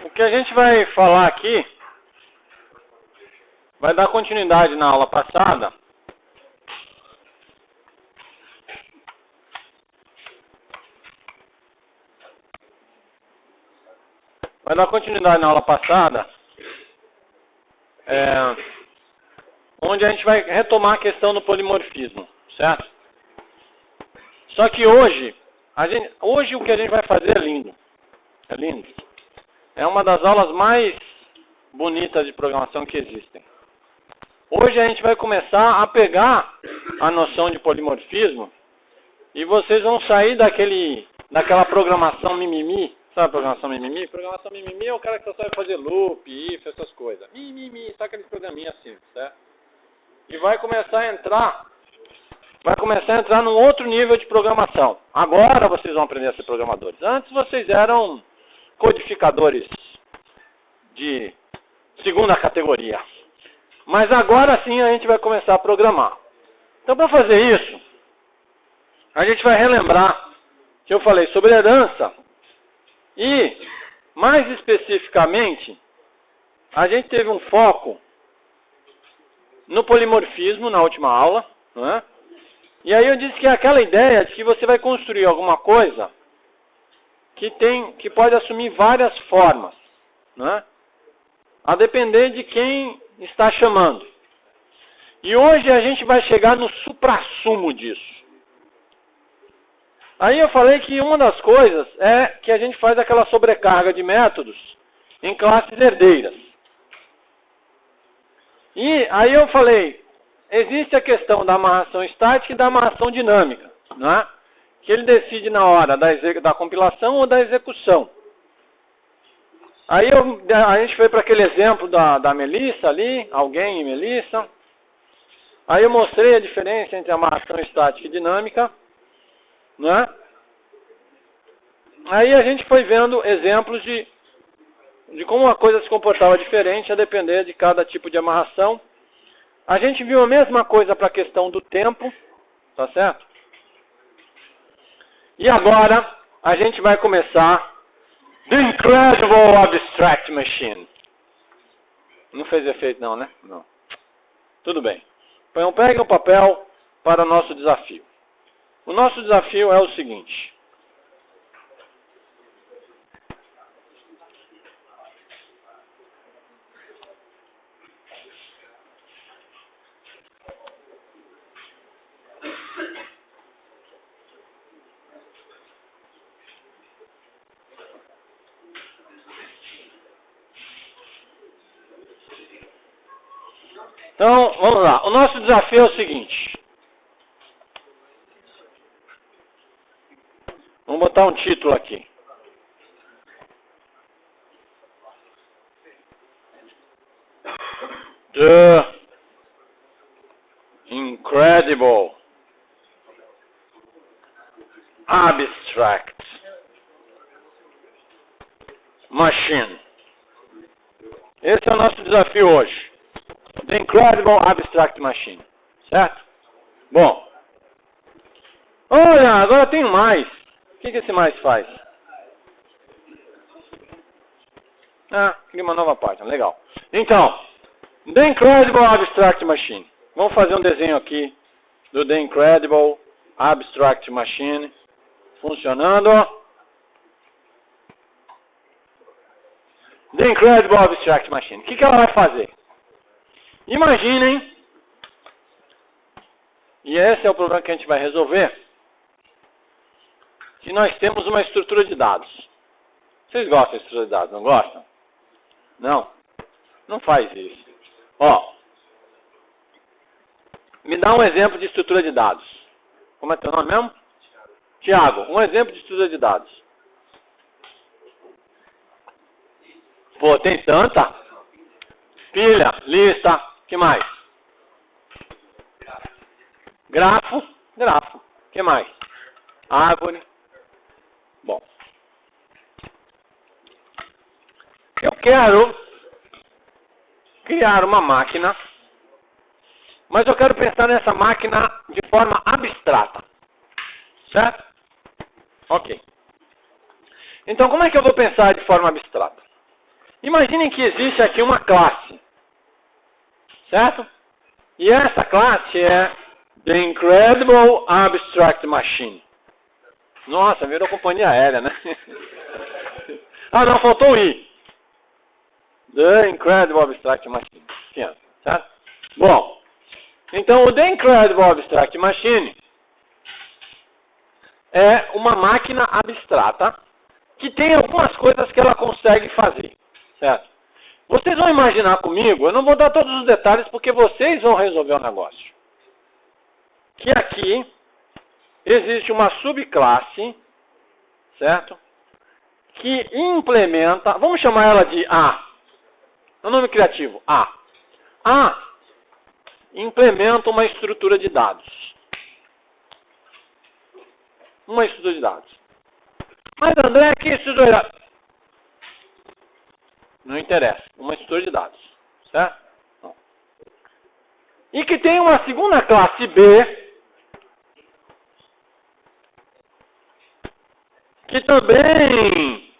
O que a gente vai falar aqui vai dar continuidade na aula passada. Onde a gente vai retomar a questão do polimorfismo, certo? Só que hoje o que a gente vai fazer é lindo. É lindo. É uma das aulas mais bonitas de programação que existem. Hoje a gente vai começar a pegar a noção de polimorfismo e vocês vão sair daquela programação mimimi. Sabe a programação mimimi? Programação mimimi é o cara que só sabe fazer loop, if, essas coisas. Mimimi, sabe aqueles programinhas simples, certo? E vai começar a entrar num outro nível de programação. Agora vocês vão aprender a ser programadores. Antes vocês eram codificadores de segunda categoria. Mas agora sim a gente vai começar a programar. Então, para fazer isso, a gente vai relembrar que eu falei sobre herança e, mais especificamente, a gente teve um foco no polimorfismo na última aula, não é? E aí eu disse que é aquela ideia de que você vai construir alguma coisa que pode assumir várias formas, não é? A depender de quem está chamando. E hoje a gente vai chegar no suprassumo disso. Aí eu falei que uma das coisas é que a gente faz aquela sobrecarga de métodos em classes herdeiras. E aí eu falei, existe a questão da amarração estática e da amarração dinâmica, não é? Que ele decide na hora da compilação ou da execução. Aí a gente foi para aquele exemplo da Melissa ali, alguém e Melissa. Aí eu mostrei a diferença entre amarração estática e dinâmica, né? Aí a gente foi vendo exemplos de como a coisa se comportava diferente a depender de cada tipo de amarração. A gente viu a mesma coisa para a questão do tempo, tá certo? E agora a gente vai começar The Incredible Abstract Machine. Não fez efeito não, né? Não. Tudo bem. Então pegue o papel para o nosso desafio. O nosso desafio é o seguinte. Então, vamos lá. O nosso desafio é o seguinte. Vamos botar um título aqui. The Incredible Abstract Machine. Esse é o nosso desafio hoje. The Incredible Abstract Machine. Certo? Bom. Olha, agora tem mais. O que esse mais faz? Cria uma nova página. Legal. Então, The Incredible Abstract Machine. Vamos fazer um desenho aqui do The Incredible Abstract Machine. Funcionando. The Incredible Abstract Machine. O que ela vai fazer? Imaginem, e esse é o problema que a gente vai resolver, que nós temos uma estrutura de dados. Vocês gostam de estrutura de dados, não gostam? Não? Não faz isso. Ó, me dá um exemplo de estrutura de dados. Como é teu nome mesmo? Tiago, um exemplo de estrutura de dados. Pô, tem tanta? Pilha, lista, que mais? Grafo. Que mais? Árvore. Bom. Eu quero criar uma máquina, mas eu quero pensar nessa máquina de forma abstrata. Certo? Ok. Então, como é que eu vou pensar de forma abstrata? Imaginem que existe aqui uma classe, certo? E essa classe é The Incredible Abstract Machine. Nossa, virou companhia aérea, né? Ah, não, faltou o I. The Incredible Abstract Machine. Certo? Bom, então o The Incredible Abstract Machine é uma máquina abstrata que tem algumas coisas que ela consegue fazer, certo? Vocês vão imaginar comigo, eu não vou dar todos os detalhes porque vocês vão resolver o negócio. Que aqui existe uma subclasse, certo? Que implementa, vamos chamar ela de A. É um nome criativo, A. A implementa uma estrutura de dados. Uma estrutura de dados. Mas André, que estrutura de dados? Não interessa. Uma estrutura de dados. Certo? Não. E que tem uma segunda classe B, que também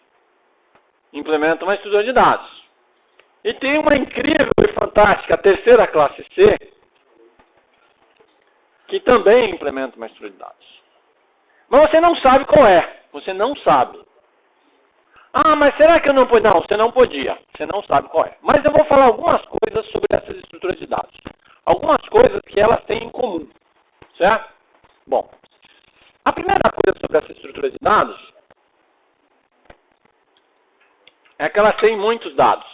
implementa uma estrutura de dados. E tem uma incrível e fantástica terceira classe C, que também implementa uma estrutura de dados. Mas você não sabe qual é. Você não sabe. Ah, mas será que eu não podia? Não, você não podia. Você não sabe qual é. Mas eu vou falar algumas coisas sobre essas estruturas de dados. Algumas coisas que elas têm em comum. Certo? Bom, a primeira coisa sobre essa estrutura de dados é que elas têm muitos dados.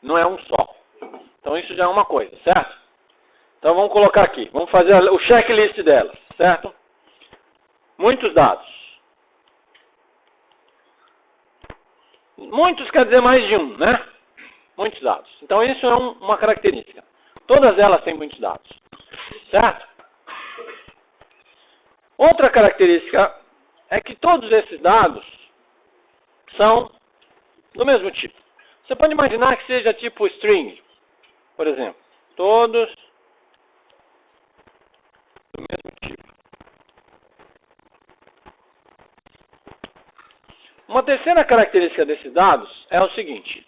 Não é um só. Então isso já é uma coisa, certo? Então vamos colocar aqui. Vamos fazer o checklist delas, certo? Muitos dados. Muitos quer dizer mais de um, né? Muitos dados. Então isso é uma característica. Todas elas têm muitos dados. Certo? Outra característica é que todos esses dados são do mesmo tipo. Você pode imaginar que seja tipo string, por exemplo. Todos do mesmo tipo. Uma terceira característica desses dados é o seguinte.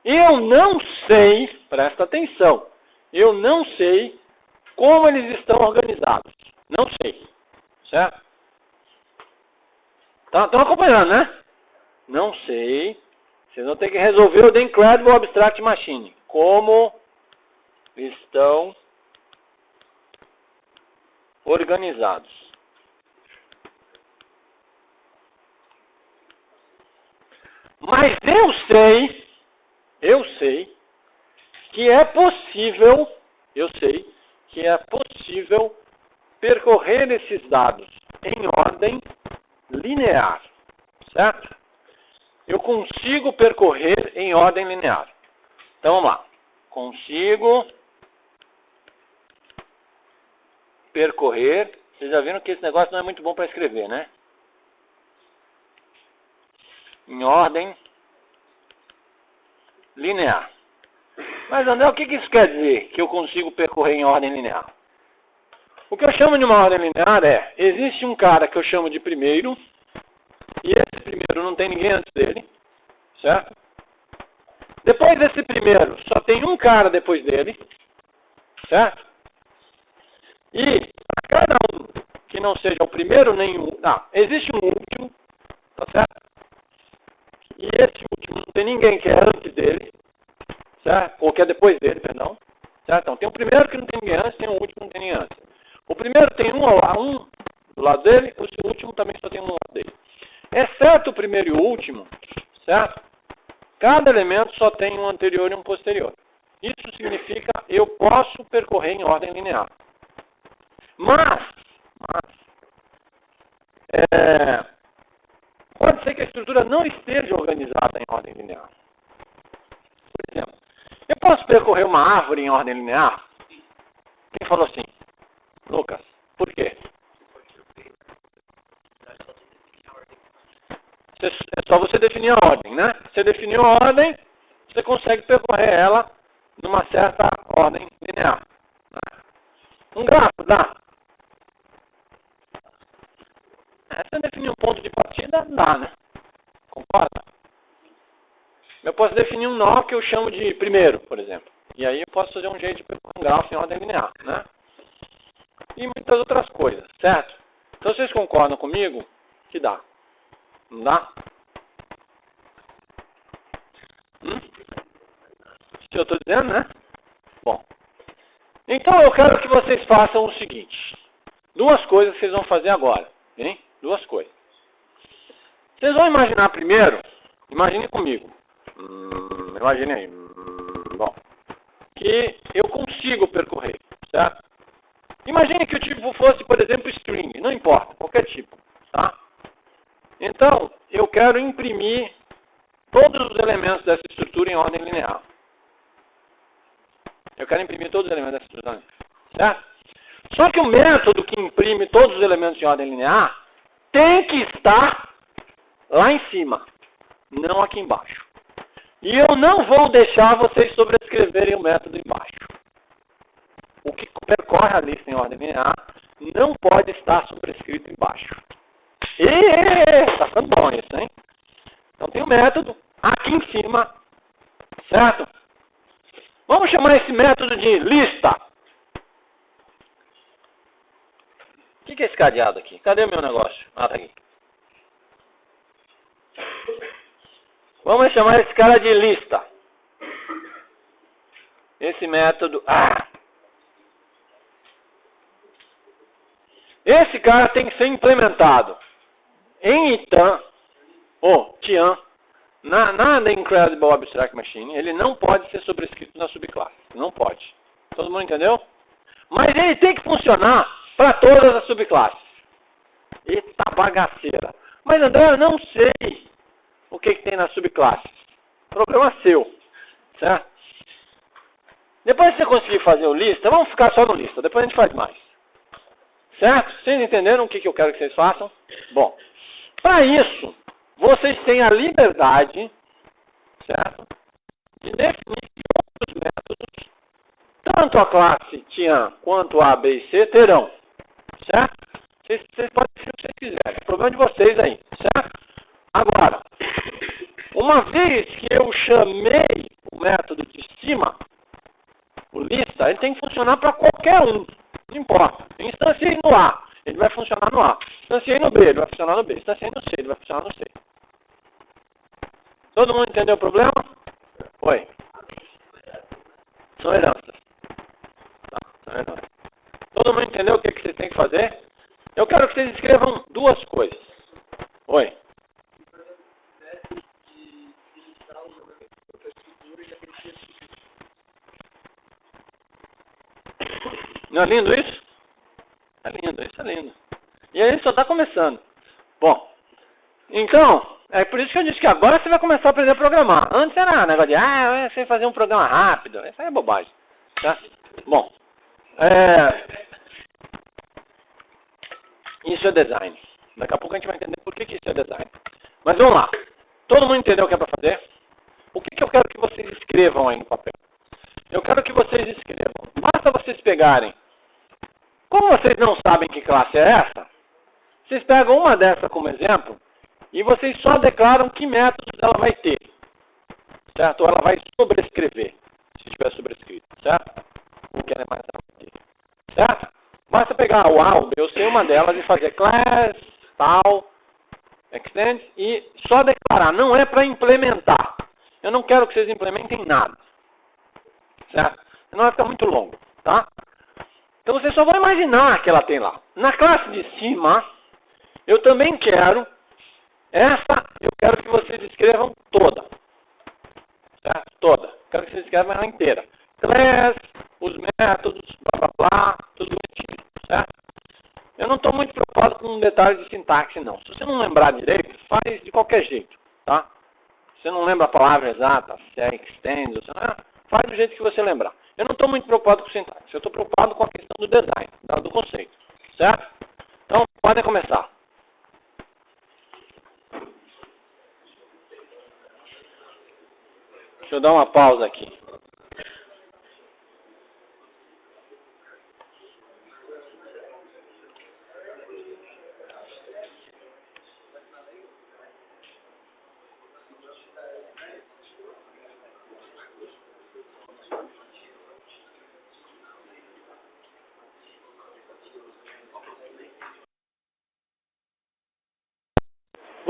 Eu não sei, presta atenção, eu não sei como eles estão organizados. Não sei. Certo? Estão acompanhando, né? Não sei. Vocês vão ter que resolver o The Incredible Abstract Machine. Como estão organizados. Mas eu sei que é possível, percorrer esses dados em ordem linear, certo? Eu consigo percorrer em ordem linear. Então vamos lá. Consigo percorrer. Vocês já viram que esse negócio não é muito bom para escrever, né? Em ordem linear. Mas André, o que isso quer dizer? Que eu consigo percorrer em ordem linear? O que eu chamo de uma ordem linear é, existe um cara que eu chamo de primeiro, e esse primeiro não tem ninguém antes dele, certo? Depois desse primeiro, só tem um cara depois dele, certo? E a cada um que não seja o primeiro nem o... Não, existe um último, tá certo? E esse último não tem ninguém que é antes dele, certo? Ou que é depois dele, perdão. Certo? Então tem o primeiro que não tem ninguém antes, tem o último que não tem ninguém antes. O primeiro tem um do lado dele, o último também só tem um do lado dele. Exceto o primeiro e o último, certo? Cada elemento só tem um anterior e um posterior. Isso significa eu posso percorrer em ordem linear. Mas pode ser que a estrutura não esteja organizada em ordem linear. Por exemplo, eu posso percorrer uma árvore em ordem linear? Quem falou assim? Lucas, por quê? É só você definir a ordem, né? Você definiu a ordem, você consegue percorrer ela numa certa ordem linear. Um gráfico dá. Você definir um ponto de partida, dá, né? Concorda? Eu posso definir um nó que eu chamo de primeiro, por exemplo. E aí eu posso fazer um jeito de percorrer um grafo em ordem linear, né? E muitas outras coisas, certo? Então vocês concordam comigo que dá? Não dá? Isso que eu estou dizendo, né? Bom. Então eu quero que vocês façam o seguinte. Duas coisas que vocês vão fazer agora. Hein? Duas coisas. Vocês vão imaginar primeiro. Imagine comigo. Imagine aí. Bom. Que eu consigo percorrer, certo? Imagine que o tipo fosse, por exemplo, string. Não importa, qualquer tipo, tá? Então, eu quero imprimir todos os elementos dessa estrutura em ordem linear. Eu quero imprimir todos os elementos dessa estrutura, certo? Só que o método que imprime todos os elementos em ordem linear tem que estar lá em cima, não aqui embaixo. E eu não vou deixar vocês sobrescreverem o método embaixo. O que percorre a lista em ordem linear não pode estar sobrescrito embaixo. Está ficando bom isso, hein? Então tem o método aqui em cima, certo? Vamos chamar esse método de lista. O que é esse cadeado aqui? Cadê o meu negócio? Ah, tá aqui. Vamos chamar esse cara de lista. Esse método... Esse cara tem que ser implementado em Itan, ou Tian, na The Incredible Abstract Machine. Ele não pode ser sobrescrito na subclasse. Não pode. Todo mundo entendeu? Mas ele tem que funcionar para todas as subclasses. Eita bagaceira. Mas André, eu não sei o que tem nas subclasses. Problema seu. Certo? Depois que você conseguir fazer o lista, vamos ficar só no lista. Depois a gente faz mais. Certo? Vocês entenderam o que eu quero que vocês façam? Bom, para isso, vocês têm a liberdade, certo? De definir que outros métodos, tanto a classe Tian quanto a, B e C, terão. Certo? Vocês podem definir o que vocês quiserem. É problema de vocês aí. Certo? Agora, uma vez que eu chamei o método de cima, o lista, ele tem que funcionar para qualquer um. Não importa. Instanciei no A, ele vai funcionar no A. Instanciei no B, ele vai funcionar no B. Instanciei no C, ele vai funcionar no C. Todo mundo entendeu o problema? Oi. São heranças. Tá, são heranças. Todo mundo entendeu o que vocês têm que fazer? Eu quero que vocês escrevam duas coisas. Oi. Não é lindo isso? É lindo, isso é lindo. E aí só está começando. Bom, então, é por isso que eu disse que agora você vai começar a aprender a programar. Antes era negócio de, eu sei fazer um programa rápido. Isso aí é bobagem. Tá? Bom, isso é design. Daqui a pouco a gente vai entender por que isso é design. Mas vamos lá. Todo mundo entendeu o que é para fazer? O que eu quero que vocês escrevam aí no papel? Eu quero que vocês escrevam. Basta vocês pegarem. Como vocês não sabem que classe é essa, vocês pegam uma dessa como exemplo e vocês só declaram que métodos ela vai ter. Certo? Ou ela vai sobrescrever, se tiver sobrescrito. Certo? O que ela mais vai ter. Certo? Basta pegar o A, o B, eu sei uma delas e fazer class, tal, extend e só declarar. Não é para implementar. Eu não quero que vocês implementem nada. Certo? Não vai ficar muito longo. Tá? Então vocês só vão imaginar que ela tem lá. Na classe de cima, eu também quero, eu quero que vocês escrevam toda. Certo? Toda. Quero que vocês escrevam ela inteira. Class, os métodos, blá blá blá, tudo bonitinho. Certo? Eu não estou muito preocupado com detalhes de sintaxe, não. Se você não lembrar direito, faz de qualquer jeito. Tá? Se você não lembra a palavra exata, se é extend, faz do jeito que você lembrar. Eu não estou muito preocupado com sintaxe. Eu estou preocupado com a questão do design, do conceito. Certo? Então, podem começar. Deixa eu dar uma pausa aqui.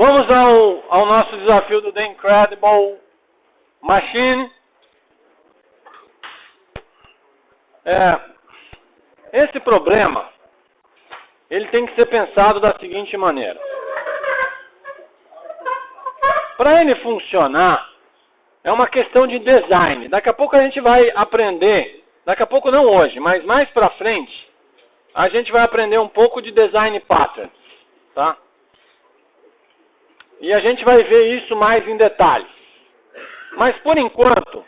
Vamos ao nosso desafio do The Incredible Machine. Esse problema, ele tem que ser pensado da seguinte maneira. Para ele funcionar, é uma questão de design. Daqui a pouco a gente vai aprender, daqui a pouco não hoje, mas mais para frente, a gente vai aprender um pouco de design patterns, tá? E a gente vai ver isso mais em detalhes. Mas por enquanto,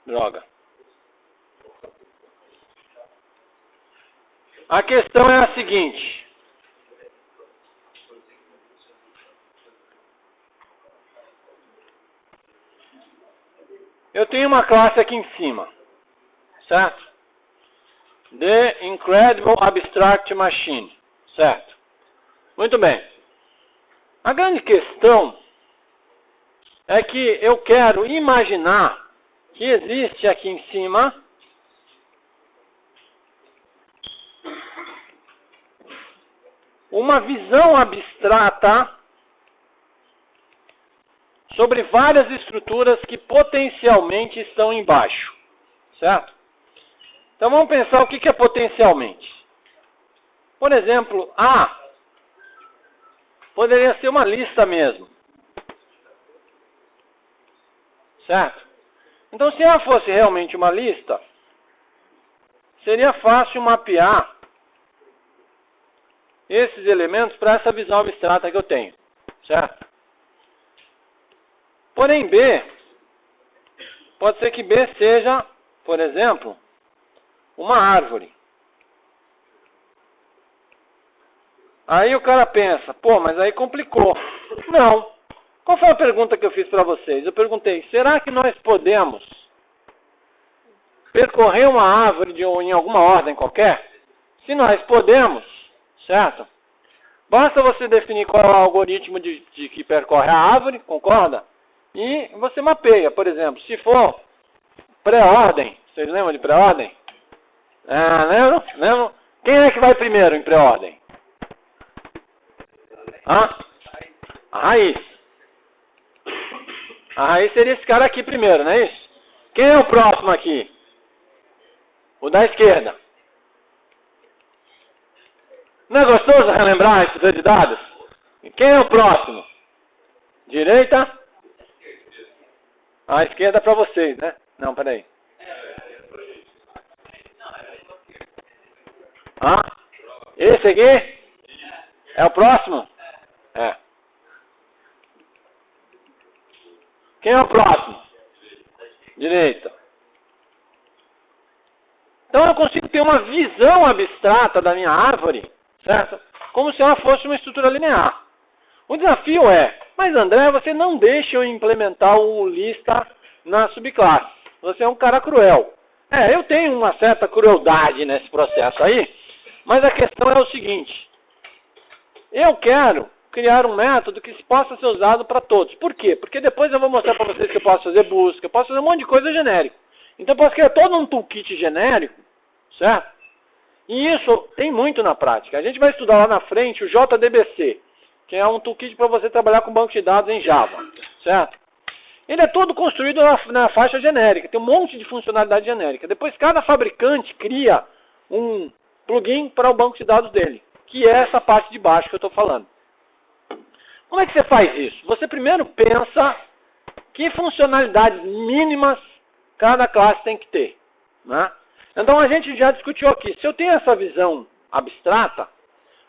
droga. A questão é a seguinte. Eu tenho uma classe aqui em cima, certo? The Incredible Abstract Machine, certo? Muito bem. A grande questão é que eu quero imaginar que existe aqui em cima uma visão abstrata sobre várias estruturas que potencialmente estão embaixo, certo? Então vamos pensar o que é potencialmente. Por exemplo, A poderia ser uma lista mesmo, certo? Então se A fosse realmente uma lista, seria fácil mapear esses elementos para essa visão abstrata que eu tenho, certo? Porém B, pode ser que B seja, por exemplo, uma árvore. Aí o cara pensa, pô, mas aí complicou. Não. Qual foi a pergunta que eu fiz para vocês? Eu perguntei, será que nós podemos percorrer uma árvore em alguma ordem qualquer? Se nós podemos, certo? Basta você definir qual é o algoritmo de que percorre a árvore, concorda? E você mapeia, por exemplo, se for pré-ordem, vocês lembram de pré-ordem? Lembram? Quem é que vai primeiro em pré-ordem? A raiz. A raiz seria esse cara aqui primeiro, não é isso? Quem é o próximo aqui? O da esquerda. Não é gostoso relembrar a estrutura de dados? Quem é o próximo? Direita? A esquerda para vocês, né? Não, peraí. Esse aqui? É o próximo? É. Quem é o próximo? Direita. Então eu consigo ter uma visão abstrata da minha árvore, certo? Como se ela fosse uma estrutura linear. O desafio é, mas André, você não deixa eu implementar o lista na subclasse. Você é um cara cruel. Eu tenho uma certa crueldade nesse processo aí, mas a questão é o seguinte. Eu quero criar um método que possa ser usado para todos. Por quê? Porque depois eu vou mostrar para vocês que eu posso fazer busca, eu posso fazer um monte de coisa genérico. Então eu posso criar todo um toolkit genérico, certo? E isso tem muito na prática. A gente vai estudar lá na frente o JDBC, que é um toolkit para você trabalhar com banco de dados em Java, certo? Ele é todo construído na faixa genérica, tem um monte de funcionalidade genérica. Depois cada fabricante cria um plugin para o banco de dados dele, que é essa parte de baixo que eu estou falando. Como é que você faz isso? Você primeiro pensa que funcionalidades mínimas cada classe tem que ter, né? Então a gente já discutiu aqui, se eu tenho essa visão abstrata,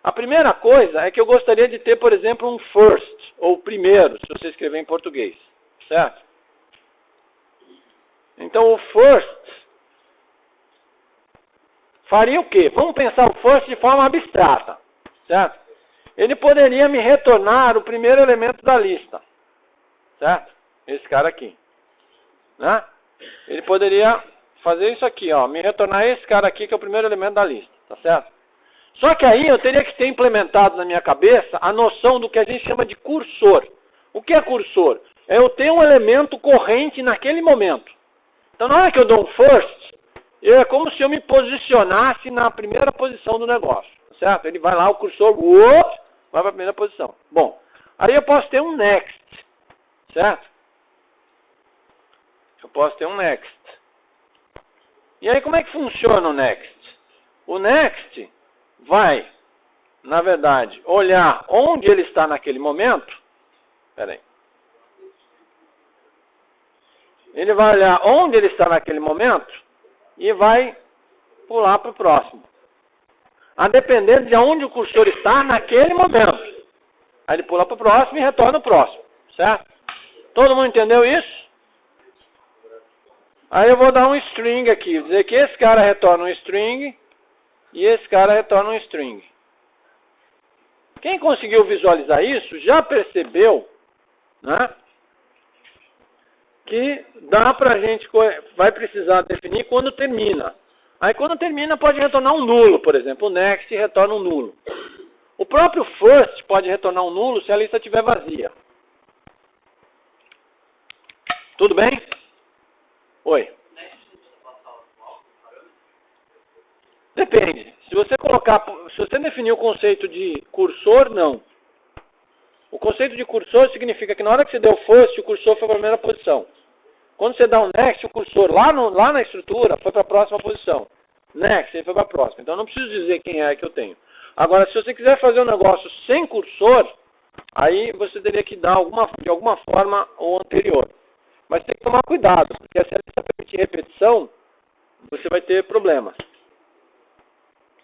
a primeira coisa é que eu gostaria de ter, por exemplo, um first, ou primeiro, se você escrever em português, certo? Então o first faria o quê? Vamos pensar o first de forma abstrata, certo? Ele poderia me retornar o primeiro elemento da lista, certo? Esse cara aqui, né? Ele poderia fazer isso aqui, ó, me retornar esse cara aqui que é o primeiro elemento da lista, tá certo? Só que aí eu teria que ter implementado na minha cabeça a noção do que a gente chama de cursor. O que é cursor? É eu ter um elemento corrente naquele momento. Então na hora que eu dou um first, é como se eu me posicionasse na primeira posição do negócio, certo? Ele vai lá, o cursor, vai para a primeira posição. Bom, aí eu posso ter um next, certo? Eu posso ter um next. E aí como é que funciona o next? O next vai, na verdade, olhar onde ele está naquele momento. Espera aí. Ele vai olhar onde ele está naquele momento e vai pular para o próximo. A depender de onde o cursor está naquele momento. Aí ele pula para o próximo e retorna o próximo. Certo? Todo mundo entendeu isso? Aí eu vou dar um string aqui. Dizer que esse cara retorna um string e esse cara retorna um string. Quem conseguiu visualizar isso já percebeu, né, que dá pra gente, vai precisar definir quando termina. Aí quando termina pode retornar um nulo, por exemplo. O next retorna um nulo. O próprio first pode retornar um nulo se a lista estiver vazia. Tudo bem? Oi. Depende. Se você definir o conceito de cursor, não. O conceito de cursor significa que na hora que você deu o first, o cursor foi para a primeira posição. Quando você dá um next, o cursor lá na estrutura foi para a próxima posição. Next, ele foi para a próxima. Então eu não preciso dizer quem é que eu tenho. Agora, se você quiser fazer um negócio sem cursor, aí você teria que dar de alguma forma o anterior. Mas tem que tomar cuidado, porque se a lista permitir repetição, você vai ter problemas.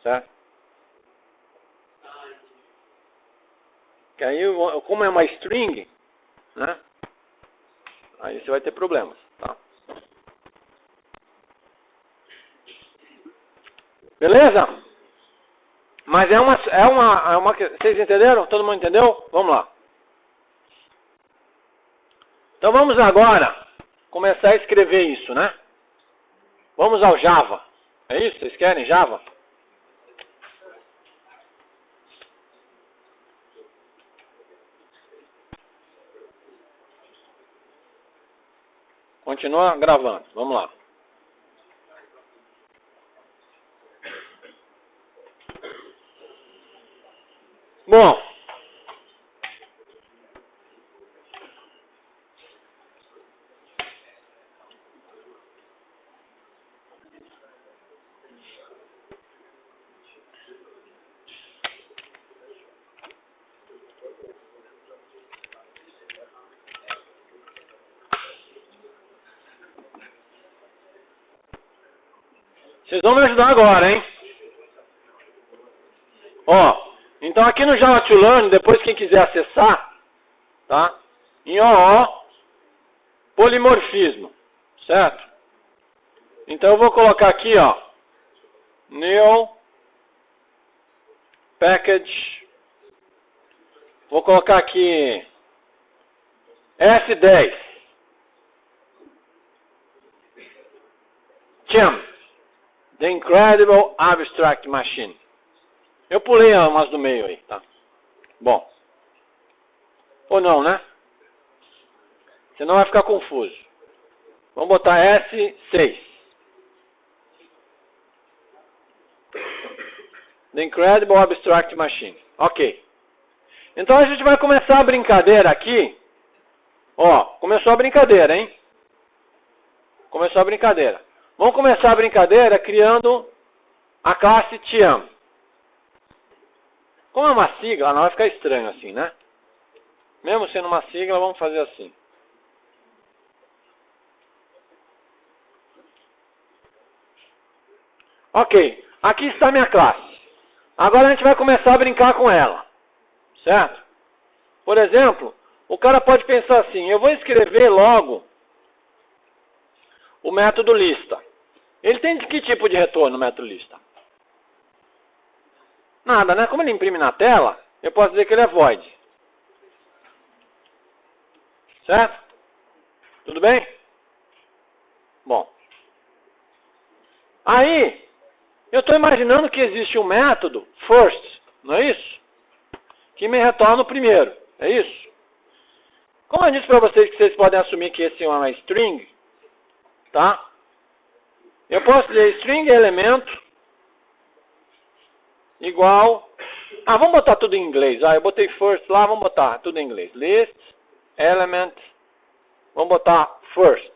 Certo? Que aí, como é uma string, né? Aí você vai ter problemas, tá? Beleza? Mas vocês entenderam? Todo mundo entendeu? Vamos lá. Então vamos agora começar a escrever isso, né? Vamos ao Java. É isso? Vocês querem Java? Continua gravando. Vamos lá. Bom. Vocês vão me ajudar agora, hein? Ó, então aqui no Java to Learn, depois quem quiser acessar, tá? Em OO, polimorfismo, certo? Então eu vou colocar aqui, ó, new package, vou colocar aqui S10, CHAM, The Incredible Abstract Machine. Eu pulei umas do meio aí, tá? Bom. Ou não, né? Senão vai ficar confuso. Vamos botar S6. The Incredible Abstract Machine. Ok. Então a gente vai começar a brincadeira aqui. Ó, começou a brincadeira, hein? Começou a brincadeira. Vamos começar a brincadeira criando a classe Tiam. Como é uma sigla, não vai ficar estranho assim, né? Mesmo sendo uma sigla, vamos fazer assim. Ok, aqui está minha classe. Agora a gente vai começar a brincar com ela. Certo? Por exemplo, o cara pode pensar assim, eu vou escrever logo o método lista. Ele tem de que tipo de retorno o método lista? Nada, né? Como ele imprime na tela, eu posso dizer que ele é void. Certo? Tudo bem? Bom. Aí, eu estou imaginando que existe um método first, não é isso? Que me retorna o primeiro. É isso? Como eu disse para vocês que vocês podem assumir que esse é uma string, tá? Eu posso dizer string elemento igual... Ah, vamos botar tudo em inglês. Ah, eu botei first lá, vamos botar tudo em inglês. List, element, vamos botar first.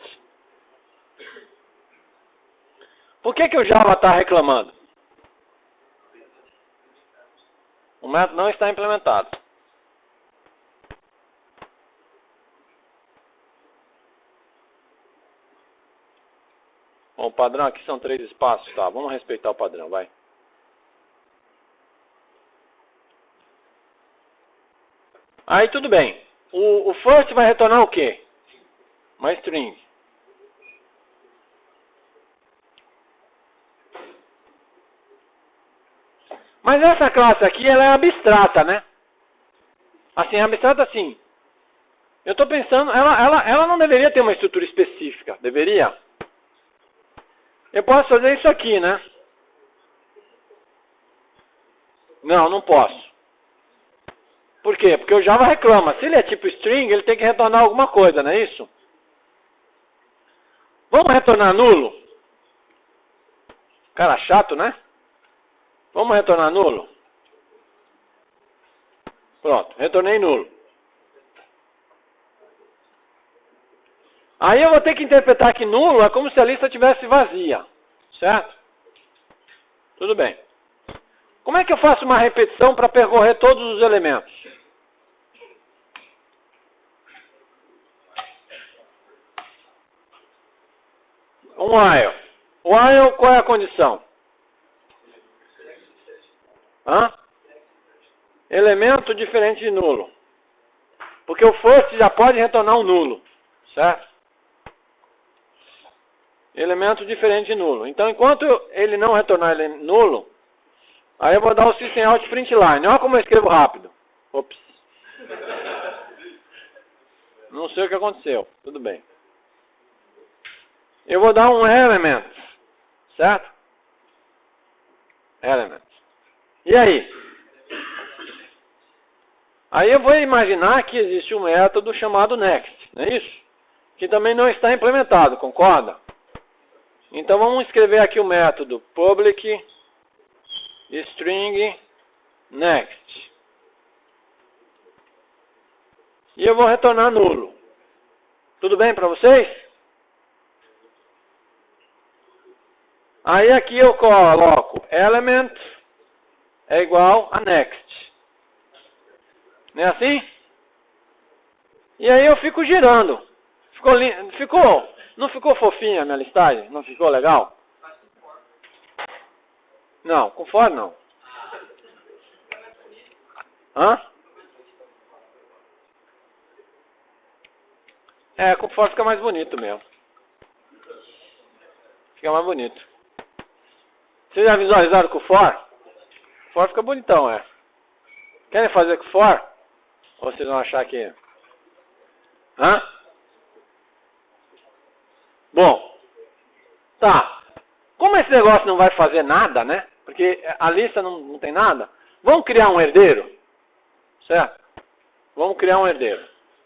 Por que o Java está reclamando? O método não está implementado. Bom, o padrão aqui são 3 espaços, tá? Vamos respeitar o padrão, vai. Aí tudo bem. O first vai retornar o quê? Uma string. Mas essa classe aqui, ela é abstrata, né? Assim, abstrata assim. Eu estou pensando, ela não deveria ter uma estrutura específica, deveria? Eu posso fazer isso aqui, né? Não, não posso. Por quê? Porque o Java reclama. Se ele é tipo string, ele tem que retornar alguma coisa, não é isso? Vamos retornar nulo? Cara chato, né? Vamos retornar nulo? Pronto, retornei nulo. Aí eu vou ter que interpretar que nulo é como se a lista estivesse vazia. Certo? Tudo bem. Como é que eu faço uma repetição para percorrer todos os elementos? Um while. While, qual é a condição? Hã? Elemento diferente de nulo. Porque o first já pode retornar um nulo. Certo? Elemento diferente de nulo. Então, enquanto ele não retornar ele nulo, aí eu vou dar o system out print line. Olha como eu escrevo rápido. Ops. Não sei o que aconteceu. Tudo bem. Eu vou dar um element. Certo? Element. E aí? Aí eu vou imaginar que existe um método chamado next. Não é isso? Que também não está implementado. Concorda? Então vamos escrever aqui o método public string next. E eu vou retornar nulo. Tudo bem para vocês? Aí aqui eu coloco element é igual a next. Não é assim? E aí eu fico girando. Não ficou fofinha a minha listagem? Não ficou legal? Não, com for não. Hã? É, com for fica mais bonito mesmo. Fica mais bonito. Vocês já visualizaram com for? For fica bonitão, é. Querem fazer com for? Ou vocês vão achar que... Hã? Bom. Tá. Como esse negócio não vai fazer nada, né? Porque a lista não tem nada. Vamos criar um herdeiro? Certo? Vamos criar um herdeiro.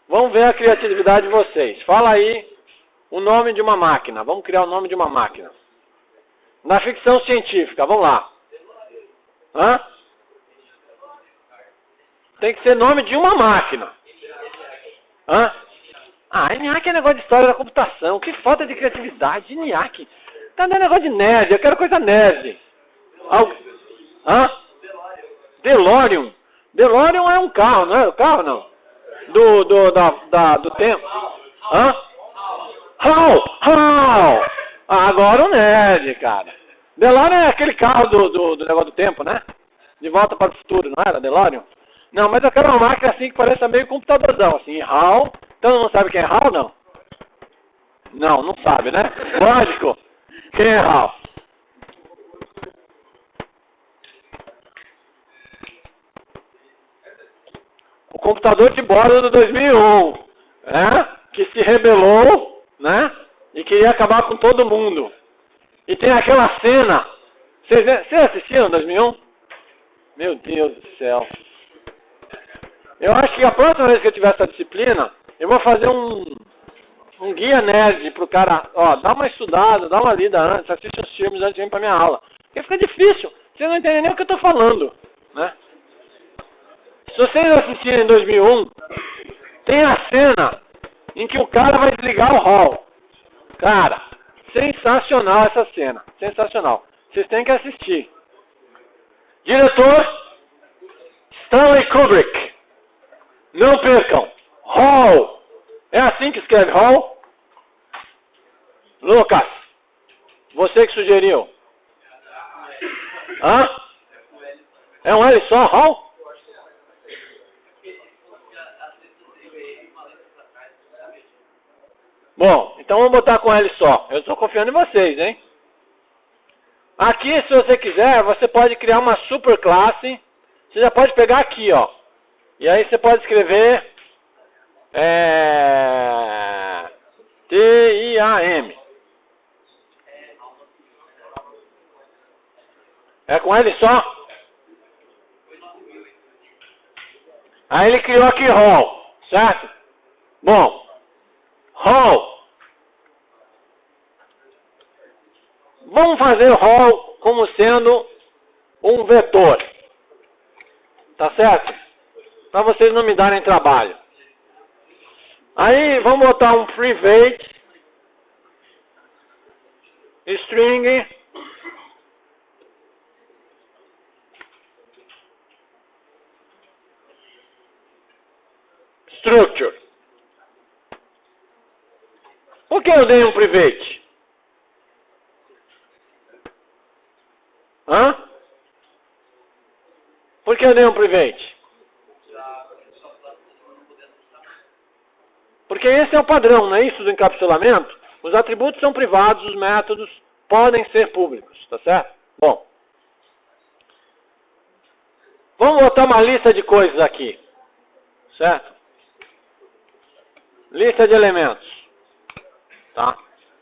Vamos ver a criatividade de vocês. Fala aí o nome de uma máquina. Vamos criar o nome de uma máquina. Na ficção científica, vamos lá. Hã? Tem que ser nome de uma máquina. Hã? Ah, ENIAC é negócio de história da computação. Que falta de criatividade. ENIAC. Tá dando negócio de nerd. Eu quero coisa nerd. Hã? DeLorean. DeLorean é um carro, não é? O carro não. Do tempo. Hã? How? Ah, agora o nerd, cara. DeLorean é aquele carro do negócio do tempo, né? De volta para o futuro, não era DeLorean? Não, mas eu quero uma máquina assim que pareça meio computadorzão, assim, HAL. Então não sabe quem é HAL, não? Não sabe, né? Lógico. Quem é HAL? O computador de bordo do 2001, né? Que se rebelou, né? E queria acabar com todo mundo. E tem aquela cena. Vocês assistiram 2001? Meu Deus do céu. Eu acho que a próxima vez que eu tiver essa disciplina, eu vou fazer um guia nerd pro cara, ó, dá uma estudada, dá uma lida antes, assiste os filmes antes de vir pra minha aula. Porque fica difícil, você não entende nem o que eu tô falando, né? Se vocês assistirem em 2001, tem a cena em que o cara vai desligar o hall. Cara, sensacional essa cena, sensacional. Vocês têm que assistir. Diretor Stanley Kubrick. Não percam. Hall. É assim que escreve Hall? Lucas, você que sugeriu. Hã? É um L só, Hall? Bom, então vamos botar com L só. Eu estou confiando em vocês, hein? Aqui, se você quiser, você pode criar uma superclasse. Você já pode pegar aqui, ó. E aí você pode escrever TIAM. É com L só? Aí ele criou aqui Hall, certo? Bom, Hall. Vamos fazer Hall como sendo um vetor. Tá certo? Para vocês não me darem trabalho. Aí vamos botar um private string structure. Por que eu dei um private? Hã? Por que eu dei um private? Porque esse é o padrão, não é isso do encapsulamento? Os atributos são privados, os métodos podem ser públicos, tá certo? Bom. Vamos botar uma lista de coisas aqui. Certo? Lista de elementos. Tá?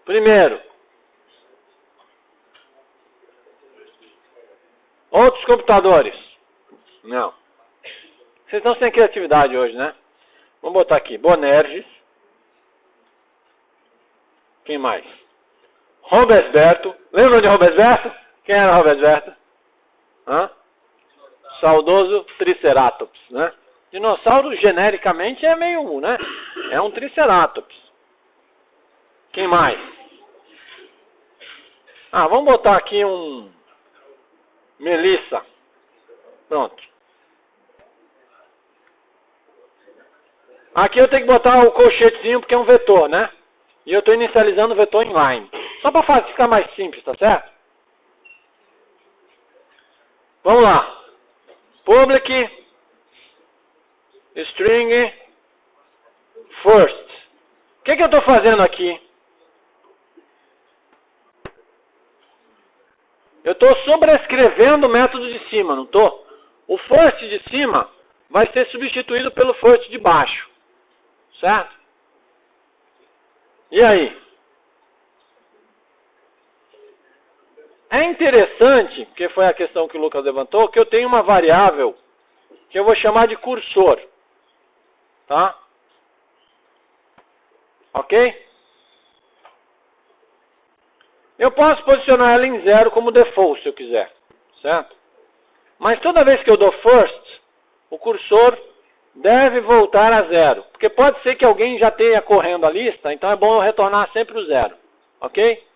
Primeiro. Outros computadores. Não. Vocês estão sem criatividade hoje, né? Vamos botar aqui. Bonerges. Quem mais? Robesberto. Lembram de Robesberto? Quem era Robesberto? Hã? Saudoso Triceratops, né? Dinossauro genericamente é meio, né? É um Triceratops. Quem mais? Ah, vamos botar aqui um Melissa. Pronto. Aqui eu tenho que botar o colchetezinho porque é um vetor, né? E eu estou inicializando o vetor inline. Só para ficar mais simples, tá certo? Vamos lá. Public string first. O que eu estou fazendo aqui? Eu estou sobrescrevendo o método de cima, não estou? O first de cima vai ser substituído pelo first de baixo. Certo? E aí? É interessante, porque foi a questão que o Lucas levantou, que eu tenho uma variável que eu vou chamar de cursor. Tá? Ok? Eu posso posicionar ela em 0 como default, se eu quiser. Certo? Mas toda vez que eu dou first, o cursor deve voltar a 0. Porque pode ser que alguém já tenha correndo a lista, então é bom eu retornar sempre o 0. Ok?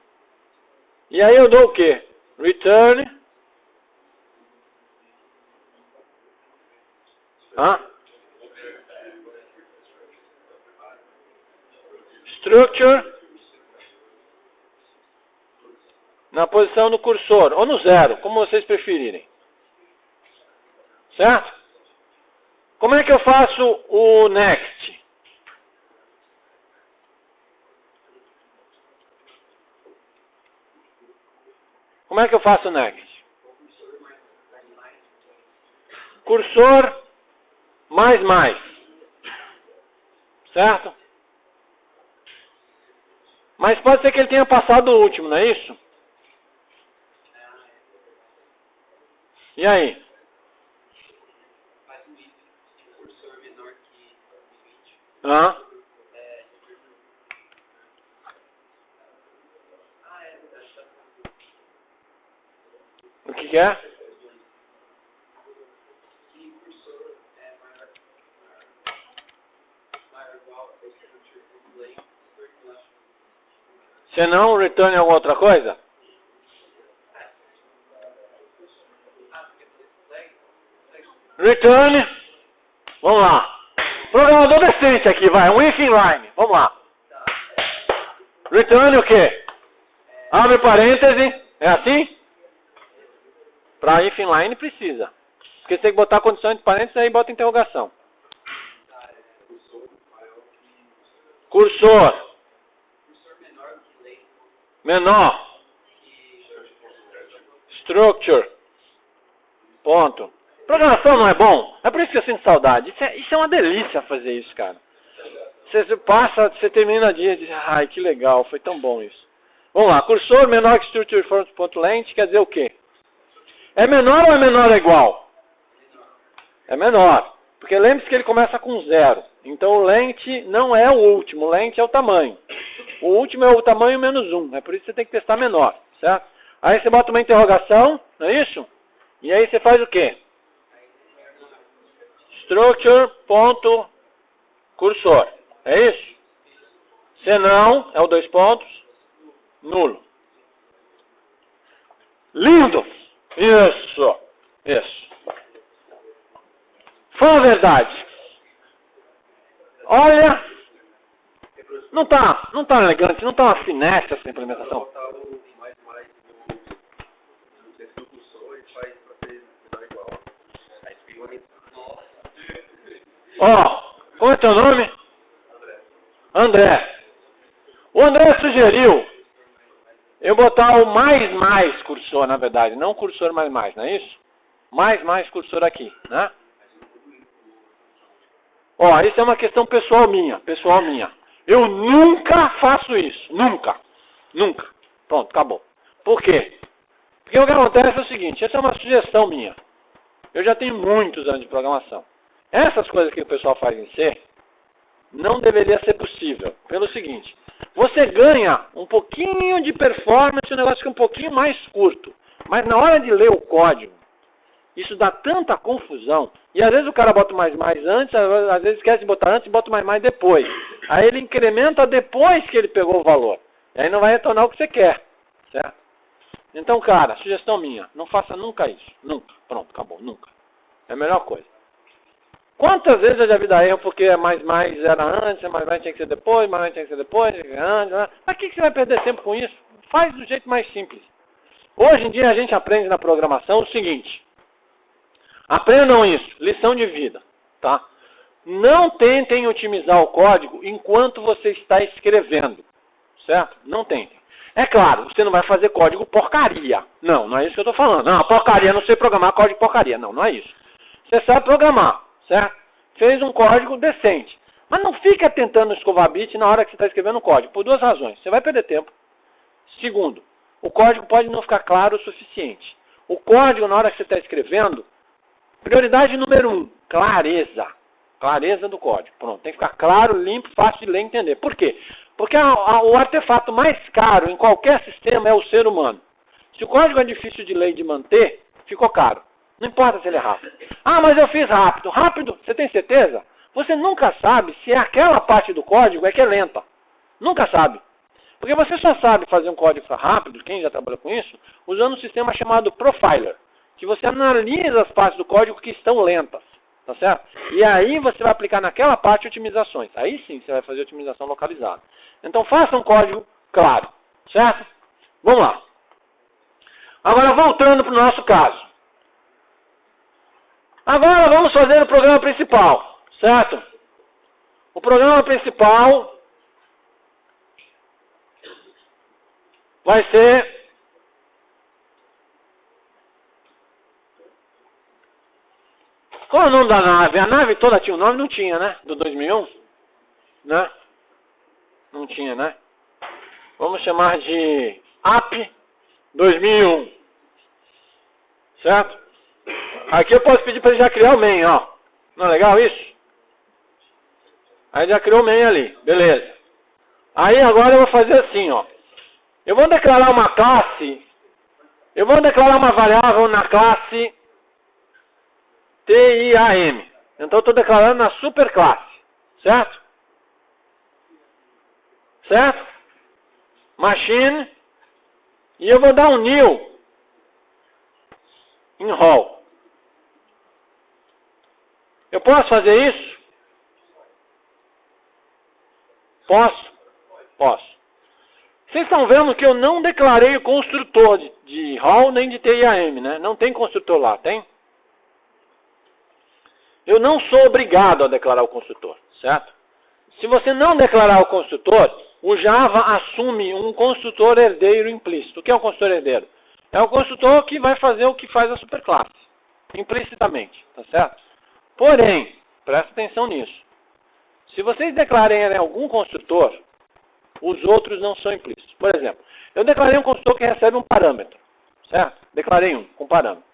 E aí eu dou o quê? Return. Structure. Na posição do cursor, ou no 0, como vocês preferirem. Certo? Como é que eu faço o next? Como é que eu faço o next? Cursor mais. Certo? Mas pode ser que ele tenha passado o último, não é isso? E aí? que é? Se não, return alguma outra coisa? Return. Vamos lá. Programador decente aqui, vai. Um if inline. Vamos lá. Return o quê? Abre parêntese. É assim? Para if inline precisa. Porque você tem que botar a condição entre parênteses e aí bota interrogação. Cursor. Menor. Structure. Ponto. Programação não é bom? É por isso que eu sinto saudade. Isso é uma delícia fazer isso, cara. Você passa, você termina o dia e diz, ai, que legal, foi tão bom isso. Vamos lá, cursor menor que structure ponto length quer dizer o quê? É menor ou é menor ou igual? É menor. Porque lembre-se que ele começa com 0. Então o length não é o último, o length é o tamanho. O último é o tamanho menos 1. É por isso que você tem que testar menor, certo? Aí você bota uma interrogação, não é isso? E aí você faz o quê? Structure.cursor. É isso? Se não, é o 2 pontos, nulo. Lindo! Isso! Isso. Fala a verdade. Olha, não tá elegante, não tá uma finesse essa implementação. Ó, como é teu nome? André. O André sugeriu eu botar o mais cursor, na verdade, não cursor mais, não é isso? Mais cursor aqui, né? Ó, isso é uma questão pessoal minha. Eu nunca faço isso, nunca. Pronto, acabou. Por quê? Porque o que acontece é o seguinte, essa é uma sugestão minha. Eu já tenho muitos anos de programação. Essas coisas que o pessoal faz em C, não deveria ser possível. Pelo seguinte, você ganha um pouquinho de performance, o negócio fica um pouquinho mais curto. Mas na hora de ler o código, isso dá tanta confusão. E às vezes o cara bota mais antes, às vezes esquece de botar antes e bota mais depois. Aí ele incrementa depois que ele pegou o valor. E aí não vai retornar o que você quer. Certo? Então, cara, sugestão minha, não faça nunca isso. Nunca. Pronto, acabou. Nunca. É a melhor coisa. Quantas vezes eu já vi dar erro porque mais era antes, mais tinha que ser depois, mais tinha que ser depois, antes. Mas que você vai perder tempo com isso? Faz do jeito mais simples. Hoje em dia a gente aprende na programação o seguinte. Aprendam isso, lição de vida, tá? Não tentem otimizar o código enquanto você está escrevendo, certo? Não tentem. É claro, você não vai fazer código porcaria. Não é isso que eu estou falando. Não, porcaria, não sei programar código porcaria. Não é isso. Você sabe programar, certo? Fez um código decente. Mas não fica tentando escovar bit na hora que você está escrevendo o código, por duas razões. Você vai perder tempo. Segundo, o código pode não ficar claro o suficiente. O código, na hora que você está escrevendo, prioridade número 1, clareza. Clareza do código. Pronto, tem que ficar claro, limpo, fácil de ler e entender. Por quê? Porque o artefato mais caro em qualquer sistema é o ser humano. Se o código é difícil de ler e de manter, ficou caro. Não importa se ele é rápido. Ah, mas eu fiz rápido. Rápido, você tem certeza? Você nunca sabe se aquela parte do código é que é lenta. Nunca sabe. Porque você só sabe fazer um código rápido, quem já trabalhou com isso, usando um sistema chamado Profiler. Que você analisa as partes do código que estão lentas. Tá certo? E aí você vai aplicar naquela parte otimizações. Aí sim você vai fazer otimização localizada. Então faça um código claro. Certo? Vamos lá. Agora voltando para o nosso caso. Agora vamos fazer o programa principal. Certo? O programa principal vai ser qual é o nome da nave? A nave toda tinha um nome? Não tinha, né? Do 2001? Né? Não tinha, né? Vamos chamar de AP 2001. Certo? Aqui eu posso pedir para ele já criar o main, ó. Não é legal isso? Aí já criou o main ali. Beleza. Aí agora eu vou fazer assim, ó. Eu vou declarar uma classe Eu vou declarar uma variável na classe TIAM. Então eu estou declarando na superclasse. Certo? Certo? Machine. E eu vou dar um new em rol. Eu posso fazer isso? Posso? Posso. Vocês estão vendo que eu não declarei o construtor de rol nem de TIAM, né? Não tem construtor lá, tem? Eu não sou obrigado a declarar o construtor, certo? Se você não declarar o construtor, o Java assume um construtor herdeiro implícito. O que é um construtor herdeiro? É o construtor que vai fazer o que faz a superclasse, implicitamente, tá certo? Porém, presta atenção nisso. Se vocês declararem algum construtor, os outros não são implícitos. Por exemplo, eu declarei um construtor que recebe um parâmetro, certo? Declarei um com parâmetro.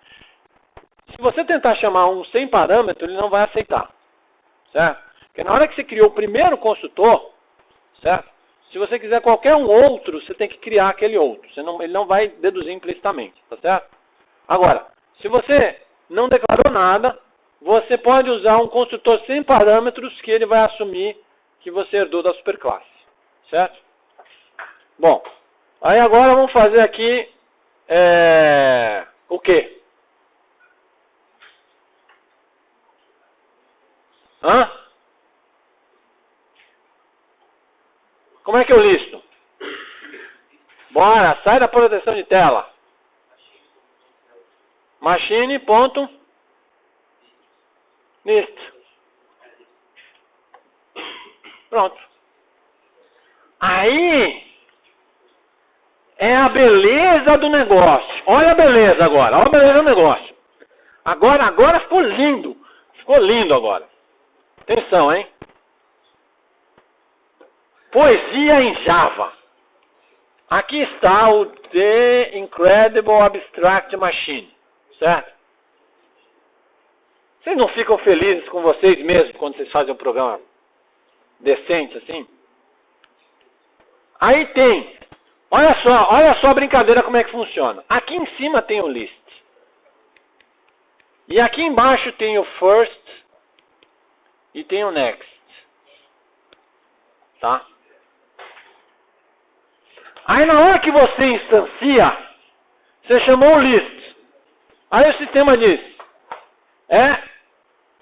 Se você tentar chamar um sem parâmetro, ele não vai aceitar, certo? Porque na hora que você criou o primeiro construtor, certo? Se você quiser qualquer um outro, você tem que criar aquele outro. Ele não vai deduzir implicitamente, tá certo? Agora, se você não declarou nada, você pode usar um construtor sem parâmetros que ele vai assumir que você herdou da superclasse, certo? Bom, aí agora vamos fazer aqui o quê? Hã? Como é que eu listo? Bora, sai da proteção de tela. Machine, ponto. List. Pronto. Aí é a beleza do negócio. Olha a beleza agora. Olha a beleza do negócio. Agora ficou lindo. Ficou lindo agora. Atenção, hein? Poesia em Java. Aqui está o The Incredible Abstract Machine. Certo? Vocês não ficam felizes com vocês mesmos quando vocês fazem um programa decente assim? Aí tem. Olha só a brincadeira como é que funciona. Aqui em cima tem o list. E aqui embaixo tem o first e tem o next. Tá? Aí na hora que você instancia, você chamou o list. Aí o sistema diz,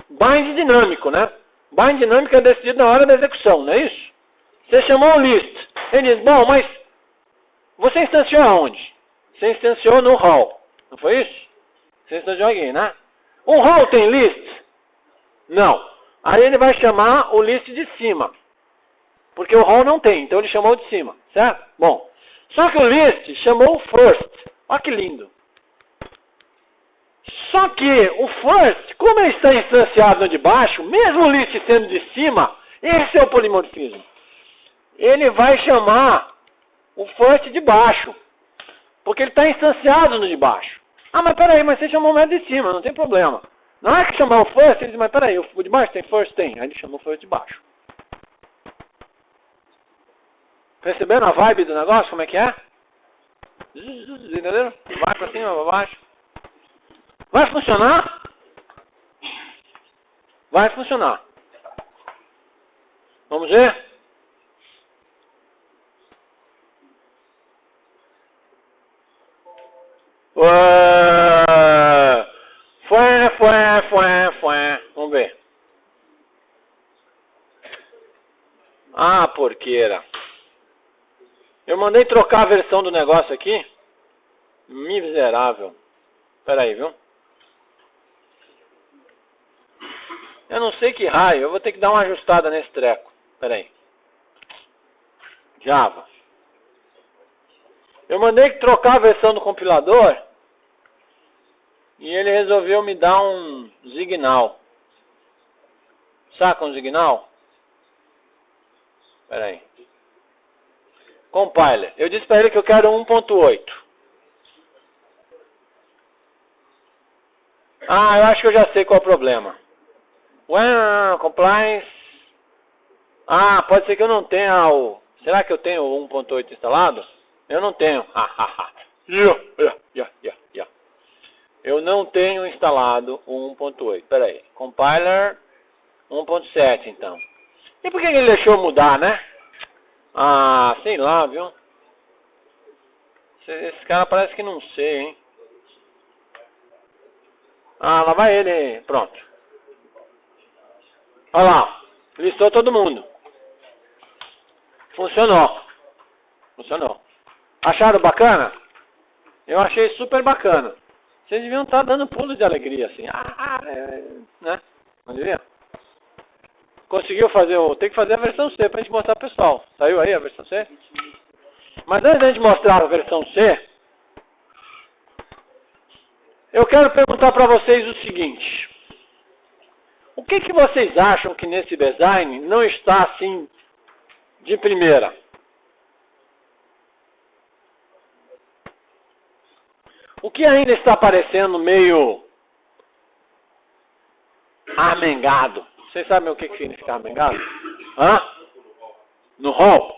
bind dinâmico, né? Bind dinâmico é decidido na hora da execução, não é isso? Você chamou o list. Ele diz, bom, mas você instanciou aonde? Você instanciou no rol. Não foi isso? Você instanciou aqui, né? Um rol tem list? Não. Aí ele vai chamar o list de cima. Porque o rol não tem, então ele chamou de cima, certo? Bom, só que o list chamou o first. Olha que lindo. Só que o first, como ele está instanciado no de baixo, mesmo o list sendo de cima, esse é o polimorfismo. Ele vai chamar o first de baixo. Porque ele está instanciado no de baixo. Ah, mas peraí, mas você chamou o de cima, não tem problema. Na hora que chamar o first, ele diz, mas peraí, o de baixo tem first? Tem. Aí ele chamou o first de baixo. Perceberam a vibe do negócio? Como é que é? Entenderam? Vai pra cima, pra baixo. Vai funcionar? Vai funcionar. Vamos ver? Vamos ver. Ah, porqueira. Eu mandei trocar a versão do negócio aqui. Miserável. Espera aí, viu? Eu não sei que raio. Eu vou ter que dar uma ajustada nesse treco. Espera aí. Java. Eu mandei trocar a versão do compilador. E ele resolveu me dar um signal. Saca um signal? Espera aí. Compiler. Eu disse para ele que eu quero 1.8. Ah, eu acho que eu já sei qual é o problema. Well, compliance. Ah, pode ser que eu não tenha o... Será que eu tenho o 1.8 instalado? Eu não tenho. Yeah. não tenho instalado o 1.8. Espera aí. Compiler 1.7, então. E por que ele deixou mudar, né? Ah, sei lá, viu? Esse cara parece que não sei, hein? Ah, lá vai ele. Pronto. Olha lá. Listou todo mundo. Funcionou. Funcionou. Acharam bacana? Eu achei super bacana. Vocês deviam estar dando pulos de alegria, assim. Né? Não devia? Conseguiu fazer o... Tem que fazer a versão C pra gente mostrar pro pessoal. Saiu aí a versão C? Mas antes da gente mostrar a versão C, eu quero perguntar para vocês o seguinte. O que vocês acham que nesse design não está assim de primeira? O que ainda está parecendo meio amengado? Vocês sabem o que significa amengado? Hã? No hall?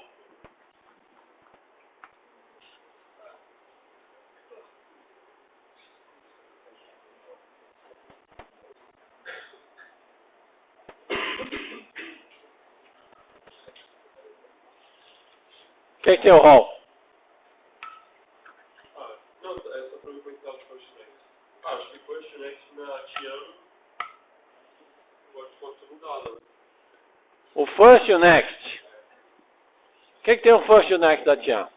O que é o hall? Não, é só para me perguntar o First Next. Acho que First Next na Tian pode ser mudado. O First e o Next. O que tem o First e o Next da Tian?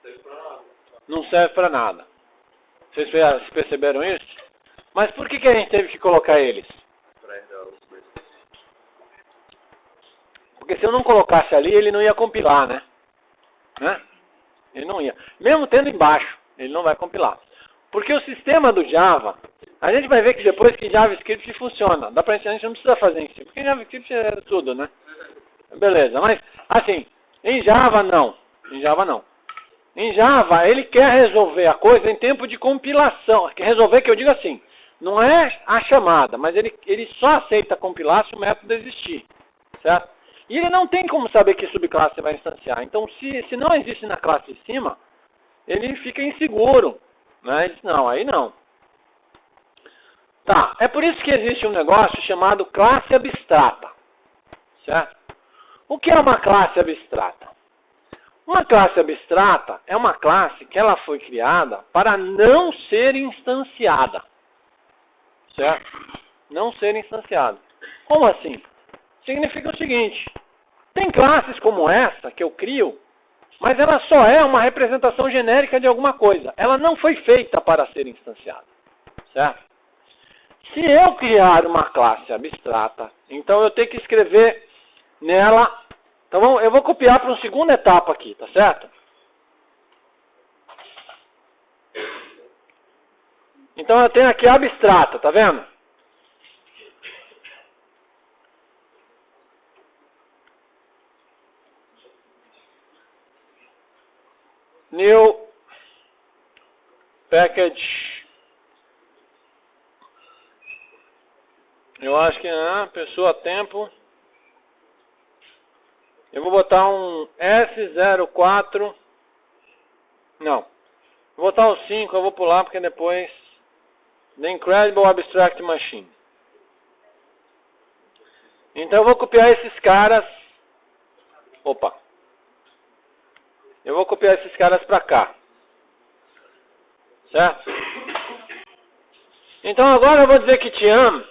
Não serve para nada. Não serve para nada. Vocês perceberam isso? Mas por que a gente teve que colocar eles? Para herdar os dois. Porque se eu não colocasse ali, ele não ia compilar, né? Ele não ia. Mesmo tendo embaixo, ele não vai compilar. Porque o sistema do Java, a gente vai ver que depois que JavaScript funciona, dá pra gente, a gente não precisa fazer em si, porque JavaScript é tudo, né? Beleza, mas assim, em Java não. Em Java não. Em Java, ele quer resolver a coisa em tempo de compilação. Quer resolver, que eu digo assim, não é a chamada, mas ele só aceita compilar se o método existir. Certo? E ele não tem como saber que subclasse vai instanciar. Então, se não existe na classe de cima, ele fica inseguro. Né? Ele diz, não, aí não. Tá, é por isso que existe um negócio chamado classe abstrata. Certo? O que é uma classe abstrata? Uma classe abstrata é uma classe que ela foi criada para não ser instanciada. Certo? Não ser instanciada. Como assim? Significa o seguinte, tem classes como essa que eu crio, mas ela só é uma representação genérica de alguma coisa. Ela não foi feita para ser instanciada. Certo? Se eu criar uma classe abstrata, então eu tenho que escrever nela... Então eu vou copiar para uma segunda etapa aqui, tá certo? Então eu tenho aqui a abstrata, tá vendo? New package. Eu acho que pessoa tempo. Eu vou botar um S04. Não. Vou botar o 5, eu vou pular porque depois The Incredible Abstract Machine. Então eu vou copiar esses caras. Opa. Eu vou copiar esses caras para cá. Certo? Então agora eu vou dizer que te amo.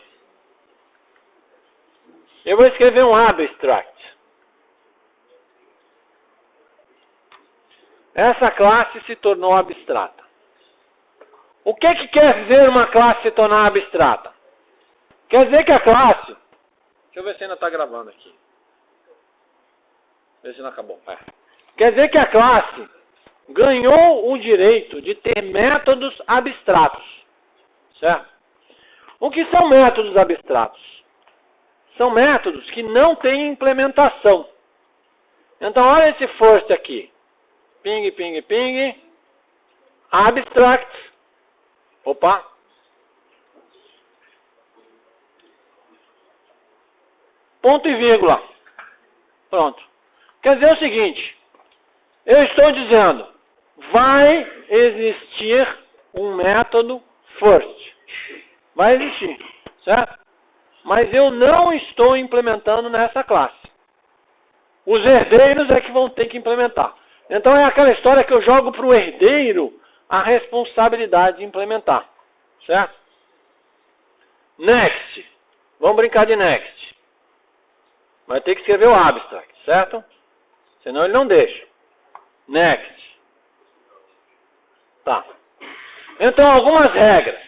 Eu vou escrever um abstract. Essa classe se tornou abstrata. O que quer dizer uma classe se tornar abstrata? Quer dizer que a classe... Deixa eu ver se ainda está gravando aqui. Ver se não acabou. Quer dizer que a classe ganhou o direito de ter métodos abstratos. Certo? O que são métodos abstratos? São métodos que não têm implementação. Então, olha esse first aqui. Ping, ping, ping. Abstract. Opa. Ponto e vírgula. Pronto. Quer dizer o seguinte. Eu estou dizendo, vai existir um método first. Vai existir, certo? Mas eu não estou implementando nessa classe. Os herdeiros é que vão ter que implementar. Então é aquela história que eu jogo para o herdeiro a responsabilidade de implementar, certo? Next. Vamos brincar de next. Vai ter que escrever o abstract, certo? Senão ele não deixa. Next. Tá. Então, algumas regras.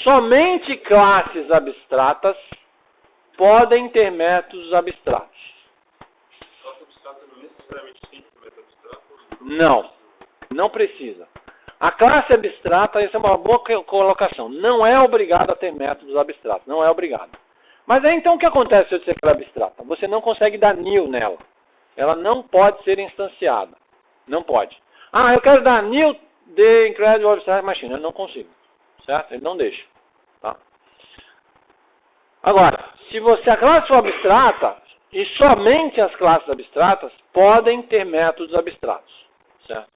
Somente classes abstratas podem ter métodos abstratos. Classe abstrata não necessariamente tem que ter método abstrato? Não precisa. A classe abstrata, essa é uma boa colocação, não é obrigada a ter métodos abstratos, não é obrigada. Mas aí então o que acontece se eu disser que ela é abstrata? Você não consegue dar new nela. Ela não pode ser instanciada. Não pode. Ah, eu quero dar new de Incredible Abstract Machine. Eu não consigo. Certo? Ele não deixa. Tá? Agora, se a classe for abstrata, e somente as classes abstratas podem ter métodos abstratos. Certo?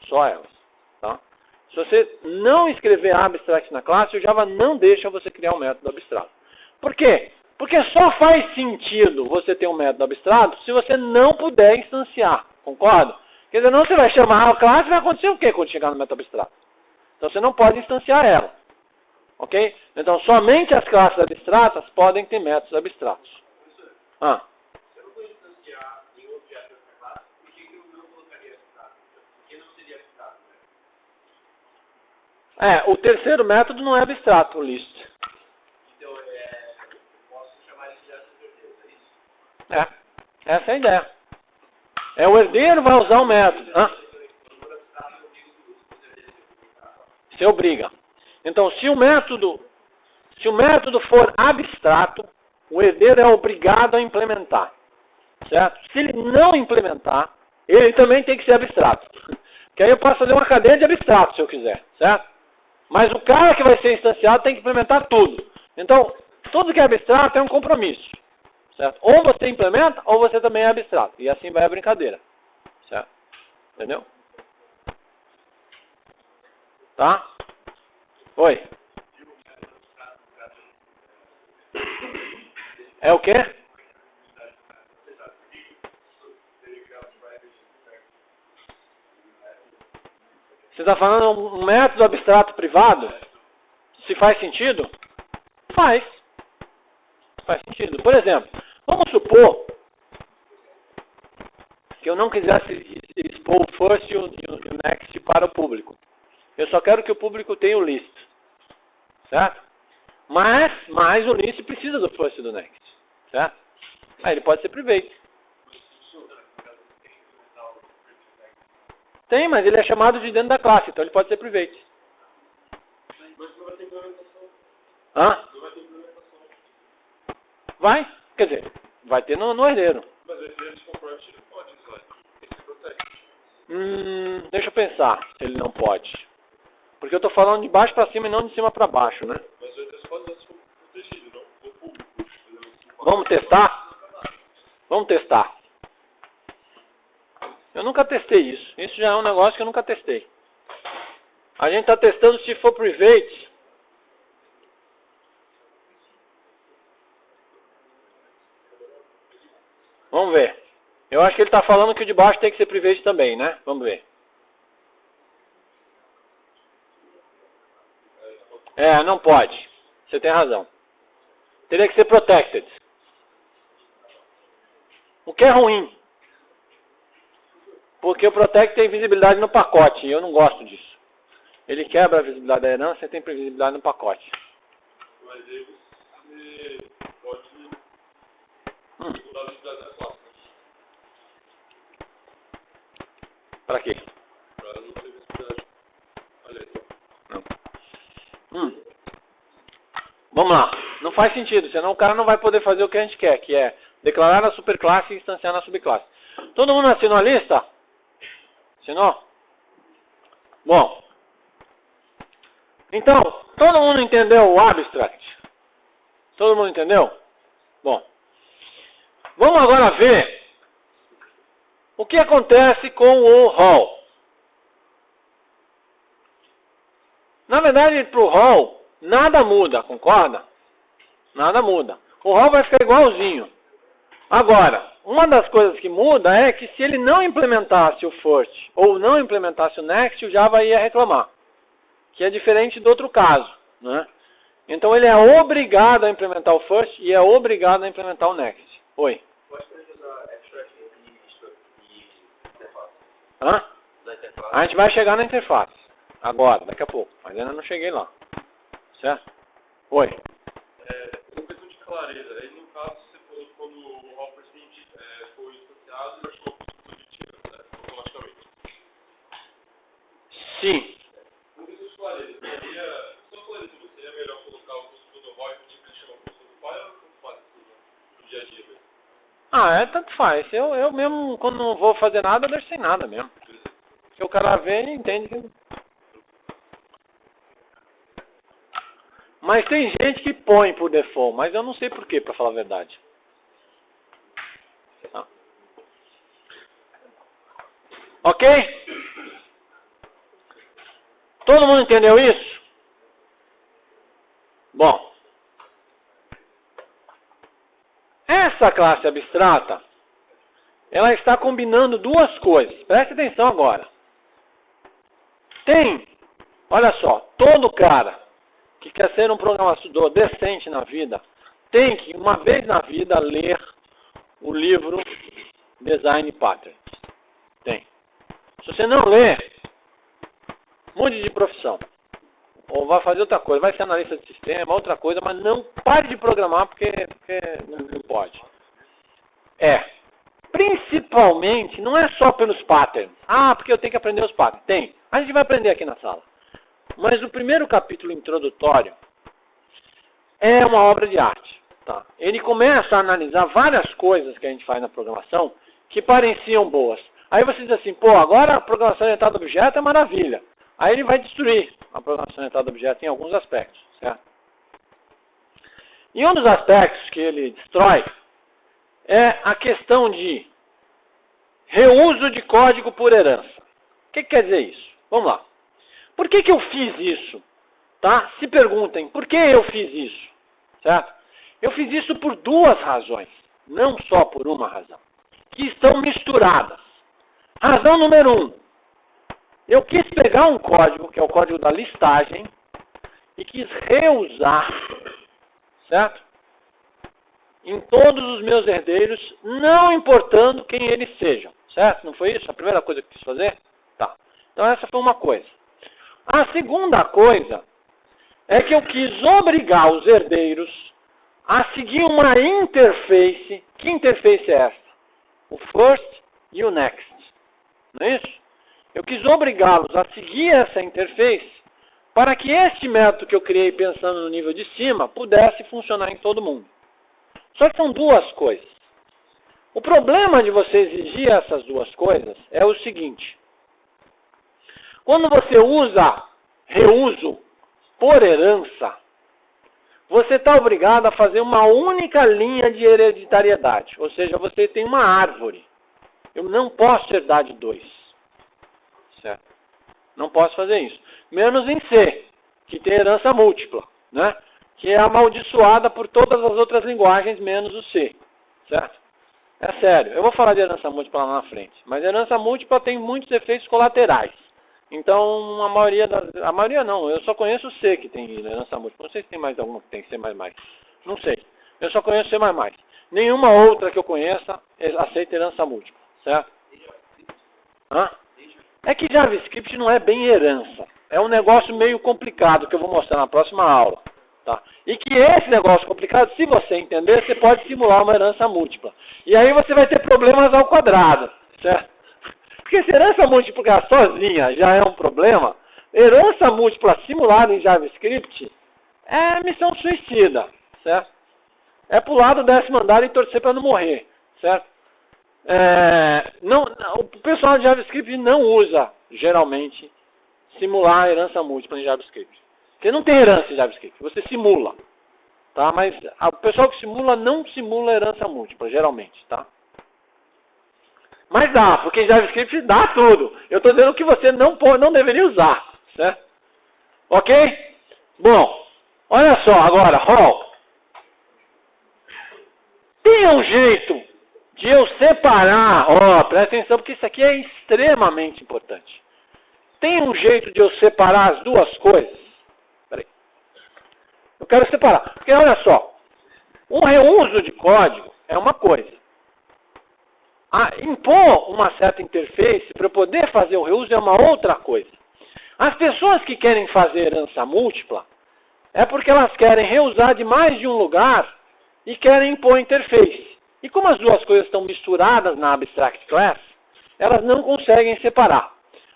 Só elas. Tá? Se você não escrever abstract na classe, o Java não deixa você criar um método abstrato. Por quê? Porque só faz sentido você ter um método abstrato se você não puder instanciar. Concorda? Quer dizer, não você vai chamar a classe e vai acontecer o quê quando chegar no método abstrato? Então você não pode instanciar ela. Ok? Então somente as classes abstratas podem ter métodos abstratos. Se eu não vou instanciar nenhum objeto dessa classe, por que eu não colocaria abstrato? Por que não seria abstrato? Né? O terceiro método não é abstrato, o list. Então, eu posso chamar isso de herdeiro, é isso? Essa é a ideia. O herdeiro vai usar o método. Você obriga. Então, se o método for abstrato, o herdeiro é obrigado a implementar. Certo? Se ele não implementar, ele também tem que ser abstrato. Que aí eu posso fazer uma cadeia de abstrato, se eu quiser. Certo? Mas o cara que vai ser instanciado tem que implementar tudo. Então, tudo que é abstrato é um compromisso. Certo? Ou você implementa, ou você também é abstrato. E assim vai a brincadeira. Certo? Entendeu? Tá? Oi. É o quê? Você está falando um método abstrato privado? Se faz sentido? Faz. Faz sentido. Por exemplo, vamos supor que eu não quisesse expor o first e o next para o público. Eu só quero que o público tenha o list. Certo? Mas o list precisa do first e do next. Certo? Aí ele pode ser private. Tem, mas ele é chamado de dentro da classe, então ele pode ser private. Mas não vai ter implementação. Hã? Não vai ter implementação. Vai? Quer dizer, vai ter no herdeiro. Mas o herdeiro de componente ele pode usar. Ele se protege. Deixa eu pensar se ele não pode. Porque eu estou falando de baixo para cima e não de cima para baixo, né? Mas o herdeiro pode usar se for protegido, não o público. Vamos testar? Vamos testar. Eu nunca testei isso. Isso já é um negócio que eu nunca testei. A gente está testando se for private. Vamos ver. Eu acho que ele está falando que o de baixo tem que ser private também, né? Vamos ver. Não pode. Você tem razão. Teria que ser protected. O que é ruim. Porque o protect tem visibilidade no pacote. E eu não gosto disso. Ele quebra a visibilidade da herança e tem previsibilidade no pacote. Mas aí você pode mudar a visibilidade da classe. Para quê? Para não ter visibilidade. Olha aí. Não. Vamos lá. Não faz sentido. Senão o cara não vai poder fazer o que a gente quer. Que é declarar na superclasse e instanciar na subclasse. Todo mundo assinou a lista? Assinou? Bom. Então, todo mundo entendeu o abstract? Todo mundo entendeu? Bom. Vamos agora ver o que acontece com o hall. Na verdade, para o rol, nada muda, concorda? Nada muda. O rol vai ficar igualzinho. Agora, uma das coisas que muda é que se ele não implementasse o first ou não implementasse o next, o Java ia reclamar. Que é diferente do outro caso, né? Então ele é obrigado a implementar o first e é obrigado a implementar o next. Oi? Pode usar abstract e interface. Hã? Da interface. A gente vai chegar na interface. Agora, daqui a pouco. Mas ainda não cheguei lá. Certo? Oi? Uma questão de clareza. Aí no caso, você falou quando o rol presente foi associado, ele achou positivo, automaticamente. Sim. Uma questão de clareza. Seria melhor colocar o custo do rol e pedir para ele chamar o custo do pai ou como faz no dia a dia mesmo? Tanto faz. Eu mesmo, quando não vou fazer nada, eu deixo sem nada mesmo. Porque o cara vê e entende que... Mas tem gente que põe por default, mas eu não sei por quê, pra falar a verdade. Tá. Ok? Todo mundo entendeu isso? Bom. Essa classe abstrata, ela está combinando duas coisas. Preste atenção agora. Tem, olha só, todo cara que quer ser um programador decente na vida, tem que, uma vez na vida, ler o livro Design Patterns. Tem. Se você não ler, mude de profissão. Ou vai fazer outra coisa, vai ser analista de sistema, outra coisa, mas não pare de programar porque não pode. Principalmente, não é só pelos patterns. Porque eu tenho que aprender os patterns. Tem. A gente vai aprender aqui na sala. Mas o primeiro capítulo introdutório é uma obra de arte. Tá? Ele começa a analisar várias coisas que a gente faz na programação que pareciam boas. Aí você diz assim, agora a programação orientada a objeto é maravilha. Aí ele vai destruir a programação orientada a objeto em alguns aspectos. Certo? E um dos aspectos que ele destrói é a questão de reuso de código por herança. O que quer dizer isso? Vamos lá. Por que eu fiz isso? Tá? Se perguntem, por que eu fiz isso? Certo? Eu fiz isso por duas razões, não só por uma razão, que estão misturadas. Razão número 1. Eu quis pegar um código, que é o código da listagem, e quis reusar, certo? Em todos os meus herdeiros, não importando quem eles sejam, certo? Não foi isso a primeira coisa que eu quis fazer? Tá. Então essa foi uma coisa. A segunda coisa é que eu quis obrigar os herdeiros a seguir uma interface. Que interface é essa? O first e o next. Não é isso? Eu quis obrigá-los a seguir essa interface para que este método que eu criei pensando no nível de cima pudesse funcionar em todo mundo. Só que são duas coisas. O problema de você exigir essas duas coisas é o seguinte. Quando você usa reuso por herança, você está obrigado a fazer uma única linha de hereditariedade. Ou seja, você tem uma árvore. Eu não posso herdar de 2. Certo? Não posso fazer isso. Menos em C, que tem herança múltipla, né? Que é amaldiçoada por todas as outras linguagens, menos o C. Certo? É sério. Eu vou falar de herança múltipla lá na frente. Mas herança múltipla tem muitos efeitos colaterais. Então, a maioria não. Eu só conheço o C que tem herança múltipla. Não sei se tem mais alguma que tem C++. Não sei. Eu só conheço C++. Nenhuma outra que eu conheça aceita herança múltipla. Certo? É que JavaScript não é bem herança. É um negócio meio complicado que eu vou mostrar na próxima aula. Tá? E que esse negócio complicado, se você entender, você pode simular uma herança múltipla. E aí você vai ter problemas ao quadrado. Certo? Porque se herança múltipla sozinha já é um problema, herança múltipla simulada em JavaScript é missão suicida, certo? É pular do 10º andar e torcer para não morrer, certo? O pessoal de JavaScript não usa, geralmente, simular herança múltipla em JavaScript. Porque não tem herança em JavaScript, você simula, tá? Mas o pessoal que simula não simula herança múltipla, geralmente, tá? Mas dá, porque em JavaScript dá tudo. Eu estou dizendo que você não deveria usar, certo? Ok? Bom, olha só agora, tem um jeito de eu separar, presta atenção porque isso aqui é extremamente importante. Tem um jeito de eu separar as duas coisas? Peraí. Eu quero separar, porque olha só, o reuso de código é uma coisa. Impor uma certa interface para poder fazer o reuso é uma outra coisa. As pessoas que querem fazer herança múltipla é porque elas querem reusar de mais de um lugar e querem impor interface. E como as duas coisas estão misturadas na Abstract Class, elas não conseguem separar.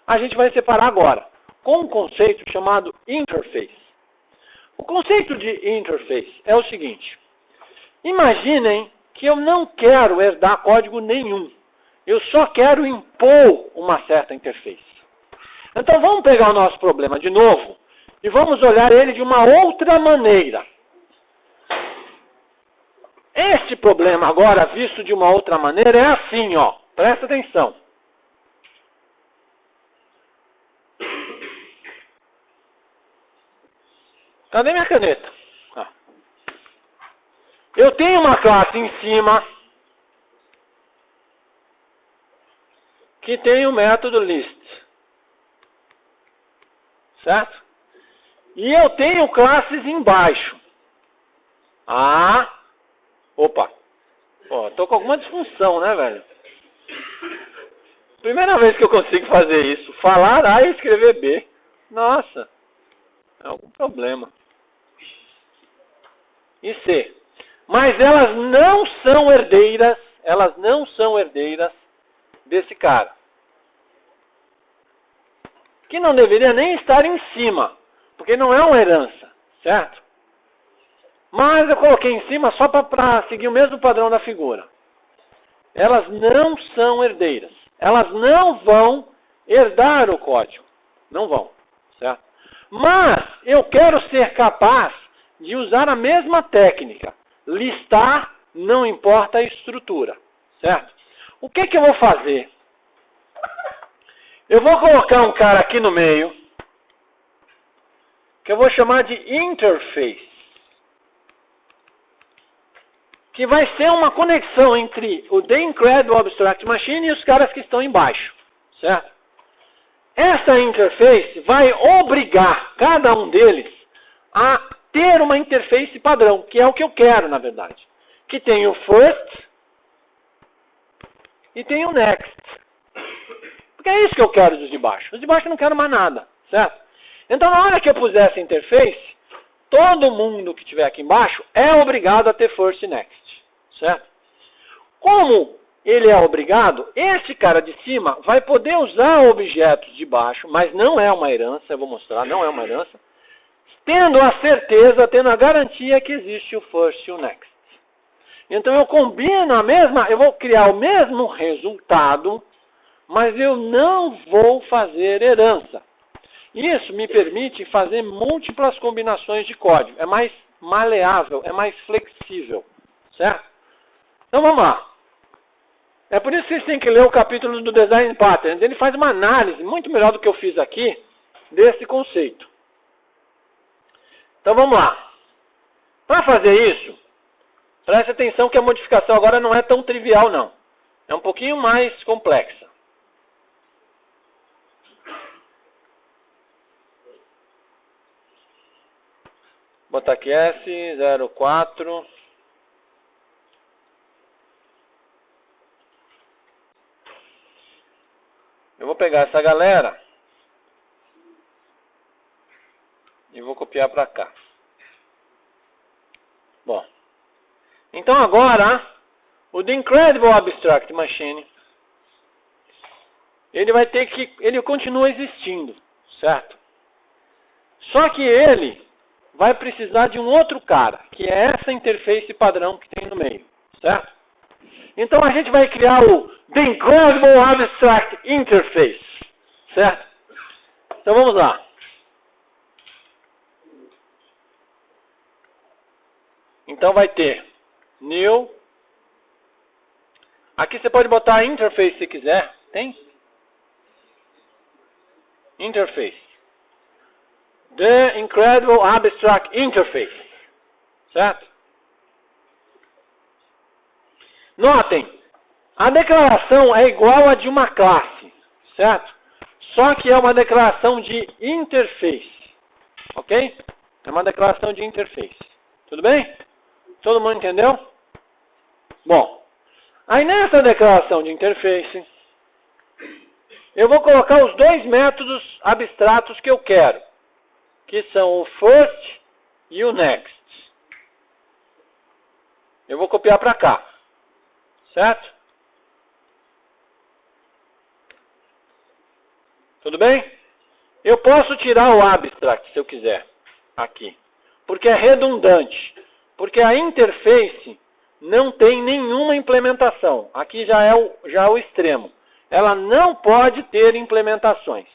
A gente vai separar agora com um conceito chamado interface. O conceito de interface é o seguinte. Imaginem que eu não quero herdar código nenhum. Eu só quero impor uma certa interface. Então vamos pegar o nosso problema de novo e vamos olhar ele de uma outra maneira. Este problema agora, visto de uma outra maneira, é assim, presta atenção. Cadê minha caneta? Eu tenho uma classe em cima que tem o método list. Certo? E eu tenho classes embaixo. Tô com alguma disfunção, né, velho? Primeira vez que eu consigo fazer isso. Falar A e escrever B. Nossa. É algum problema. E C. Mas elas não são herdeiras desse cara. Que não deveria nem estar em cima, porque não é uma herança, certo? Mas eu coloquei em cima só para seguir o mesmo padrão da figura. Elas não são herdeiras. Elas não vão herdar o código. Não vão, certo? Mas eu quero ser capaz de usar a mesma técnica. Listar, não importa a estrutura, certo? O que eu vou fazer? Eu vou colocar um cara aqui no meio, que eu vou chamar de interface, que vai ser uma conexão entre o The Incredible Abstract Machine e os caras que estão embaixo, certo? Essa interface vai obrigar cada um deles a ter uma interface padrão, que é o que eu quero, na verdade. Que tem o first e tem o next. Porque é isso que eu quero dos de baixo. Os de baixo eu não quero mais nada, certo? Então, na hora que eu puser essa interface, todo mundo que estiver aqui embaixo é obrigado a ter first e next, certo? Como ele é obrigado, esse cara de cima vai poder usar objetos de baixo, mas não é uma herança, eu vou mostrar, não é uma herança, tendo a certeza, tendo a garantia que existe o first e o next. Então eu combino eu vou criar o mesmo resultado, mas eu não vou fazer herança. Isso me permite fazer múltiplas combinações de código. É mais maleável, é mais flexível, certo? Então vamos lá. É por isso que vocês têm que ler o capítulo do Design Patterns. Ele faz uma análise muito melhor do que eu fiz aqui desse conceito. Então vamos lá. Para fazer isso, preste atenção que a modificação agora não é tão trivial não. É um pouquinho mais complexa. Vou botar aqui S04. Eu vou pegar essa galera e vou copiar para cá. Bom, então agora o The Incredible Abstract Machine ele continua existindo, certo? Só que ele vai precisar de um outro cara, que é essa interface padrão que tem no meio, certo? Então a gente vai criar o The Incredible Abstract Interface, certo? Então vamos lá. Então vai ter new. Aqui você pode botar interface se quiser. Tem? Interface. The Incredible Abstract Interface. Certo? Notem, a declaração é igual a de uma classe, certo? Só que é uma declaração de interface, ok? É uma declaração de interface. Tudo bem? Todo mundo entendeu? Bom, aí nessa declaração de interface, eu vou colocar os dois métodos abstratos que eu quero, que são o first e o next. Eu vou copiar para cá, certo? Tudo bem? Eu posso tirar o abstract se eu quiser, aqui, porque é redundante, porque a interface não tem nenhuma implementação. Aqui já é o extremo. Ela não pode ter implementações.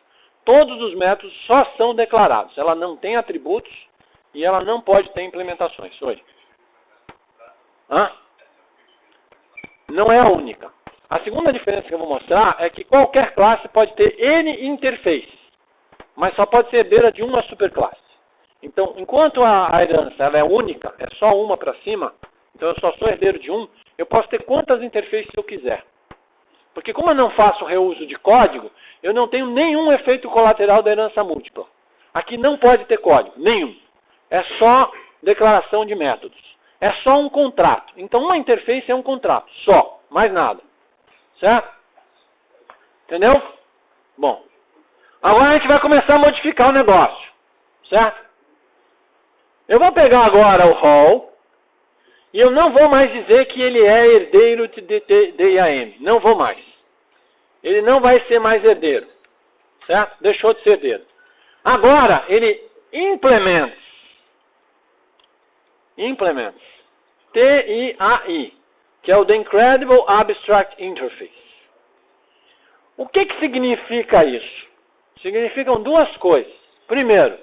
Todos os métodos só são declarados. Ela não tem atributos e ela não pode ter implementações. Oi. Hã? Não é a única. A segunda diferença que eu vou mostrar é que qualquer classe pode ter N interfaces, mas só pode ser herdeira de uma superclasse. Então, enquanto a herança ela é única, é só uma para cima, então eu só sou herdeiro de um, eu posso ter quantas interfaces eu quiser. Porque como eu não faço reuso de código, eu não tenho nenhum efeito colateral da herança múltipla. Aqui não pode ter código, nenhum. É só declaração de métodos. É só um contrato. Então uma interface é um contrato, só, mais nada. Certo? Entendeu? Bom. Agora a gente vai começar a modificar o negócio. Certo? Eu vou pegar agora o Hall e eu não vou mais dizer que ele é herdeiro de DIAM. Não vou mais. Ele não vai ser mais herdeiro. Certo? Deixou de ser herdeiro. Agora, ele implementa. TIAI, que é o The Incredible Abstract Interface. O que significa isso? Significam duas coisas. Primeiro,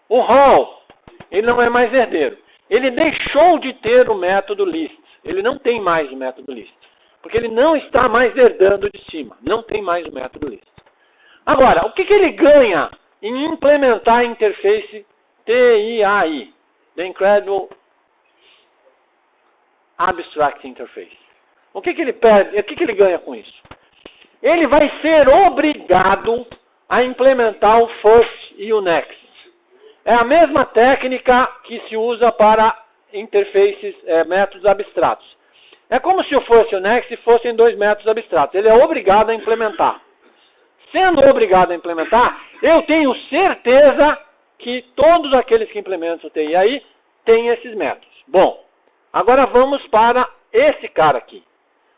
o Hall, ele não é mais herdeiro. Ele deixou de ter o método list. Ele não tem mais o método list. Porque ele não está mais herdando de cima. Não tem mais o método list. Agora, o que ele ganha em implementar a interface TIAI? The Incredible Abstract Interface. O que ele perde? O que ele ganha com isso? Ele vai ser obrigado a implementar o first e o next. É a mesma técnica que se usa para interfaces, métodos abstratos. É como se o first e o next fossem dois métodos abstratos. Ele é obrigado a implementar. Sendo obrigado a implementar, eu tenho certeza que todos aqueles que implementam o TIAI têm esses métodos. Bom, agora vamos para esse cara aqui.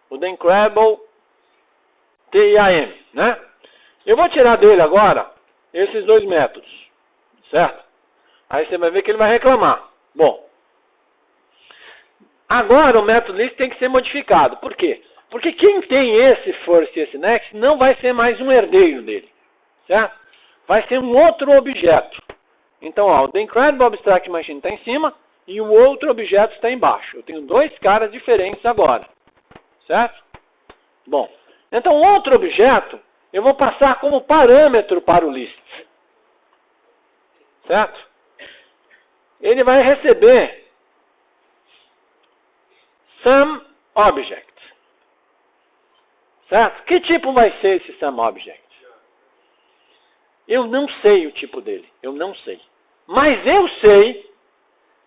O The Incredible TIAM, né? Eu vou tirar dele agora esses dois métodos, certo? Aí você vai ver que ele vai reclamar. Bom, agora o método list tem que ser modificado. Por quê? Porque quem tem esse first e esse next não vai ser mais um herdeiro dele, certo? Vai ser um outro objeto. Então, ó, o The Incredible Abstract Machine está em cima e o outro objeto está embaixo. Eu tenho dois caras diferentes agora, certo? Bom, então outro objeto eu vou passar como parâmetro para o list, certo? Ele vai receber some object, certo? Que tipo vai ser esse some object? Eu não sei o tipo dele, eu não sei. Mas eu sei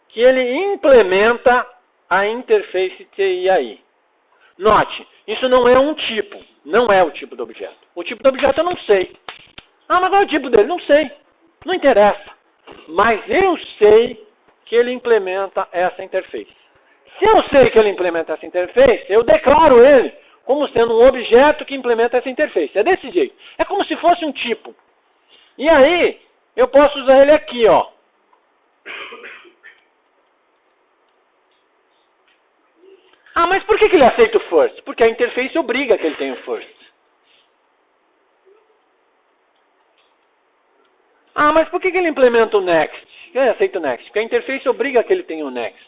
que ele implementa a interface TIAI. Note, isso não é um tipo, não é o tipo do objeto. O tipo do objeto eu não sei. Ah, mas qual é o tipo dele? Não sei. Não interessa. Mas eu sei que ele implementa essa interface. Se eu sei que ele implementa essa interface, eu declaro ele como sendo um objeto que implementa essa interface. É desse jeito. É como se fosse um tipo. E aí, eu posso usar ele aqui, ó. Ah, mas por que ele aceita o first? Porque a interface obriga que ele tenha o first. Ah, mas por que ele implementa o next? Ele aceita o next? Porque a interface obriga que ele tenha o next.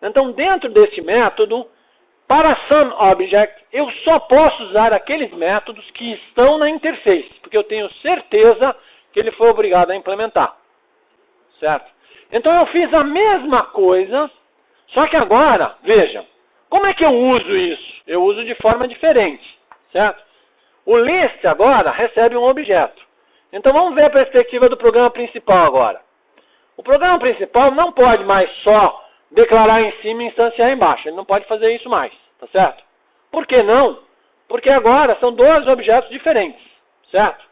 Então, dentro desse método, para SomeObject, eu só posso usar aqueles métodos que estão na interface, porque eu tenho certeza que ele foi obrigado a implementar. certo? Então eu fiz a mesma coisa, só que agora, veja, como é que eu uso isso? Eu uso de forma diferente, certo? O list agora recebe um objeto. Então vamos ver a perspectiva do programa principal agora. O programa principal não pode mais só declarar em cima e instanciar embaixo. Ele não pode fazer isso mais, tá certo? Por que não? Porque agora são dois objetos diferentes, certo?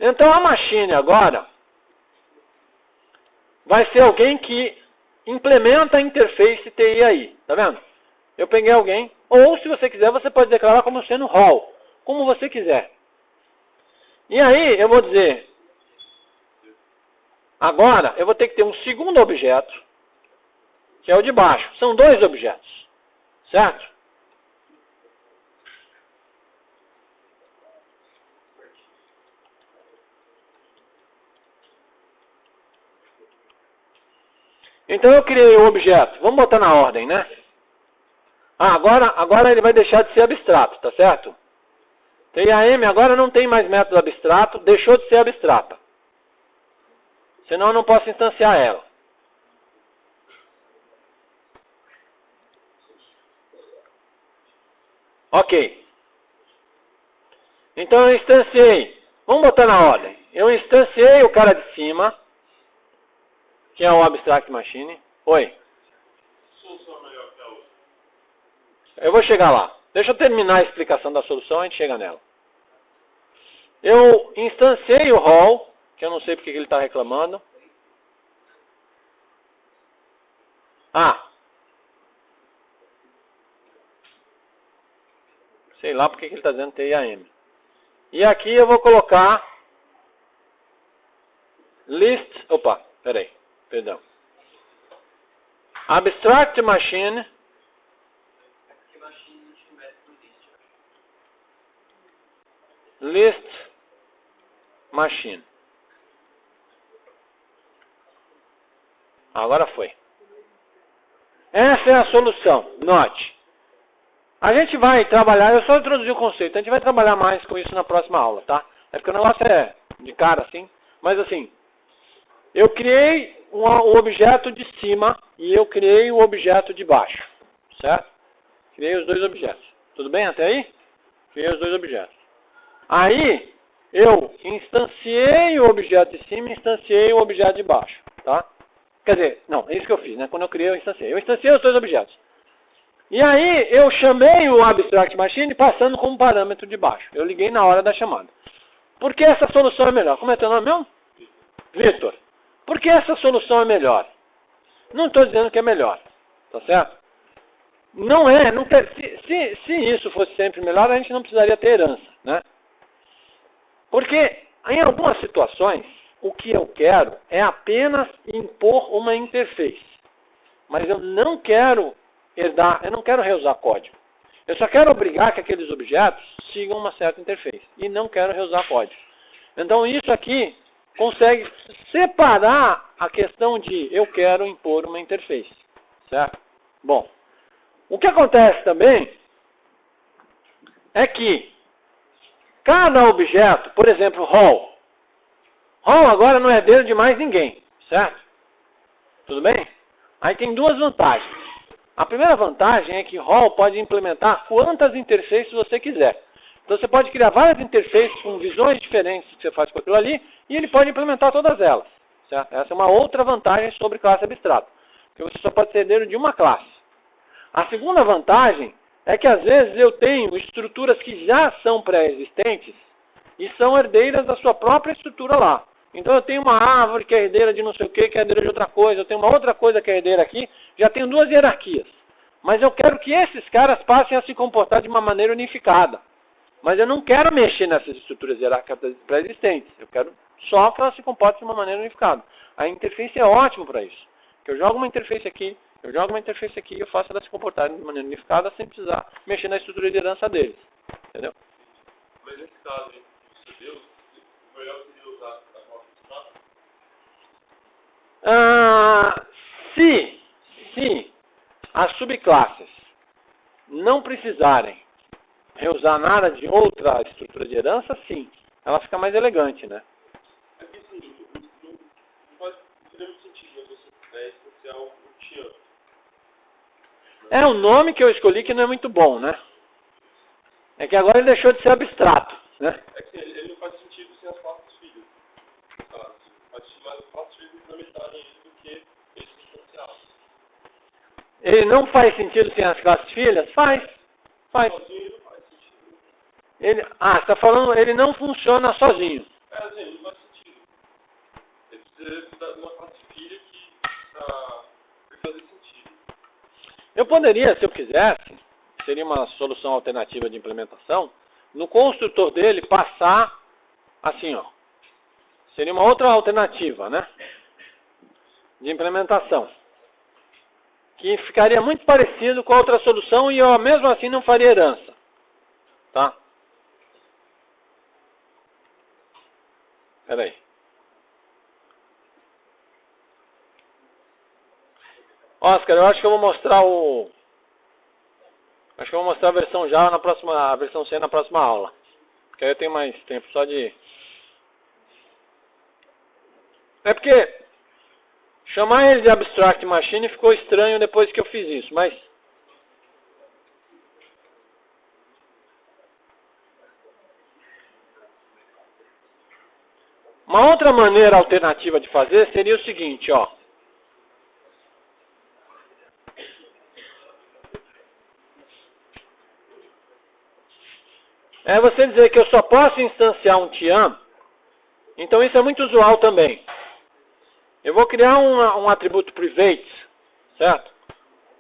Então a machine agora vai ser alguém que implementa a interface TI aí, tá vendo? Eu peguei alguém, ou se você quiser, você pode declarar como sendo rol, como você quiser. E aí eu vou dizer, agora eu vou ter que ter um segundo objeto, que é o de baixo. São dois objetos, certo? Então eu criei um objeto. Vamos botar na ordem, né? Agora ele vai deixar de ser abstrato, tá certo? TIAM agora não tem mais método abstrato, deixou de ser abstrata. Senão eu não posso instanciar ela. Ok. Então eu instanciei. Vamos botar na ordem. Eu instanciei o cara de cima, que é o Abstract Machine. Oi. Solução melhor que a outra. Eu vou chegar lá. Deixa eu terminar a explicação da solução, a gente chega nela. Eu instanciei o rol, que eu não sei porque ele está reclamando. Sei lá porque ele está dizendo TIAM. E aqui eu vou colocar list, perdão. Abstract Machine. List Machine. Agora foi. Essa é a solução. Note. A gente vai trabalhar, eu só introduzi o conceito, a gente vai trabalhar mais com isso na próxima aula, tá? É porque o negócio é de cara assim, mas assim, eu criei um objeto de cima e eu criei o objeto de baixo, certo? Criei os dois objetos. Tudo bem até aí? Criei os dois objetos. Aí, eu instanciei o objeto de cima e instanciei o objeto de baixo, tá? Quer dizer, não, é isso que eu fiz, né? Quando eu criei, eu instanciei. Eu instanciei os dois objetos. E aí, eu chamei o Abstract Machine passando como parâmetro de baixo. Eu liguei na hora da chamada. Por que essa solução é melhor? Como é teu nome mesmo? Vitor. Por que essa solução é melhor? Não estou dizendo que é melhor, tá certo? Não é, se isso fosse sempre melhor, a gente não precisaria ter herança, né? Porque, em algumas situações, o que eu quero é apenas impor uma interface. Mas eu não quero herdar, eu não quero reusar código. Eu só quero obrigar que aqueles objetos sigam uma certa interface. E não quero reusar código. Então isso aqui consegue separar a questão de eu quero impor uma interface. Certo? Bom, o que acontece também é que cada objeto, por exemplo, rol agora não é herdeiro de mais ninguém, certo? Tudo bem? Aí tem duas vantagens. A primeira vantagem é que rol pode implementar quantas interfaces você quiser. Então você pode criar várias interfaces com visões diferentes que você faz com aquilo ali, e ele pode implementar todas elas, certo? Essa é uma outra vantagem sobre classe abstrata, porque você só pode ser herdeiro de uma classe. A segunda vantagem é que às vezes eu tenho estruturas que já são pré-existentes e são herdeiras da sua própria estrutura lá. Então eu tenho uma árvore que é herdeira de não sei o que é herdeira de outra coisa, eu tenho uma outra coisa que é herdeira aqui, já tenho duas hierarquias. Mas eu quero que esses caras passem a se comportar de uma maneira unificada. Mas eu não quero mexer nessas estruturas hierárquicas pré-existentes. Eu quero só que elas se comportem de uma maneira unificada. A interface é ótimo para isso. Que eu jogo uma interface aqui, eu jogo uma interface aqui e eu faço elas se comportarem de maneira unificada sem precisar mexer na estrutura de herança deles. Entendeu? Mas nesse caso, de Deus, o melhor seria usar a classe abstrata? Se as subclasses não precisarem reusar nada de outra estrutura de herança, sim. Ela fica mais elegante, né? É que assim, não faz É o nome que eu escolhi que não é muito bom, né? É que agora ele deixou de ser abstrato, né? É que ele não faz sentido sem as classes filhas. Faz sentido mais as classes filhas implementarem isso do que esses associados. Ele não faz sentido sem as classes filhas? Faz. Sozinho ele não faz sentido. Você está falando, ele não funciona sozinho. Assim, não faz sentido. Ele precisa de uma classe filha que vai fazer sentido. Eu poderia, se eu quisesse, seria uma solução alternativa de implementação, no construtor dele passar assim, ó. Seria uma outra alternativa, né? De implementação. Que ficaria muito parecido com a outra solução e eu mesmo assim não faria herança. Tá? Espera aí. Oscar, eu acho que eu vou mostrar Acho que eu vou mostrar a versão Java na próxima, a versão C na próxima aula. Porque aí eu tenho mais tempo só de... É porque chamar ele de Abstract Machine ficou estranho depois que eu fiz isso, mas... Uma outra maneira alternativa de fazer seria o seguinte, ó. É você dizer que eu só posso instanciar um Tian. Então isso é muito usual também. Eu vou criar um atributo private, certo?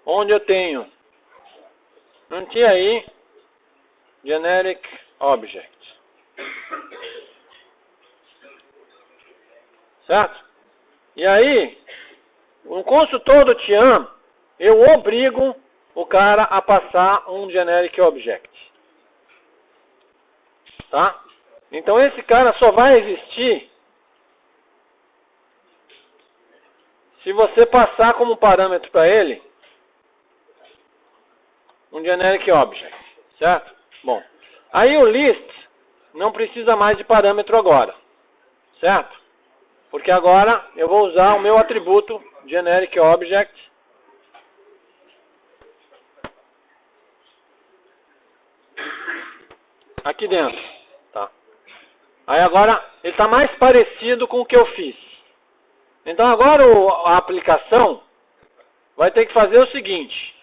Onde eu tenho um TI generic object. Certo? E aí, no construtor do Tian, eu obrigo o cara a passar um generic object. Tá? Então esse cara só vai existir se você passar como parâmetro para ele um generic object, certo? Bom, aí o list não precisa mais de parâmetro agora, certo? Porque agora eu vou usar o meu atributo generic object aqui dentro, tá? Aí agora ele está mais parecido com o que eu fiz. Então agora a aplicação vai ter que fazer o seguinte.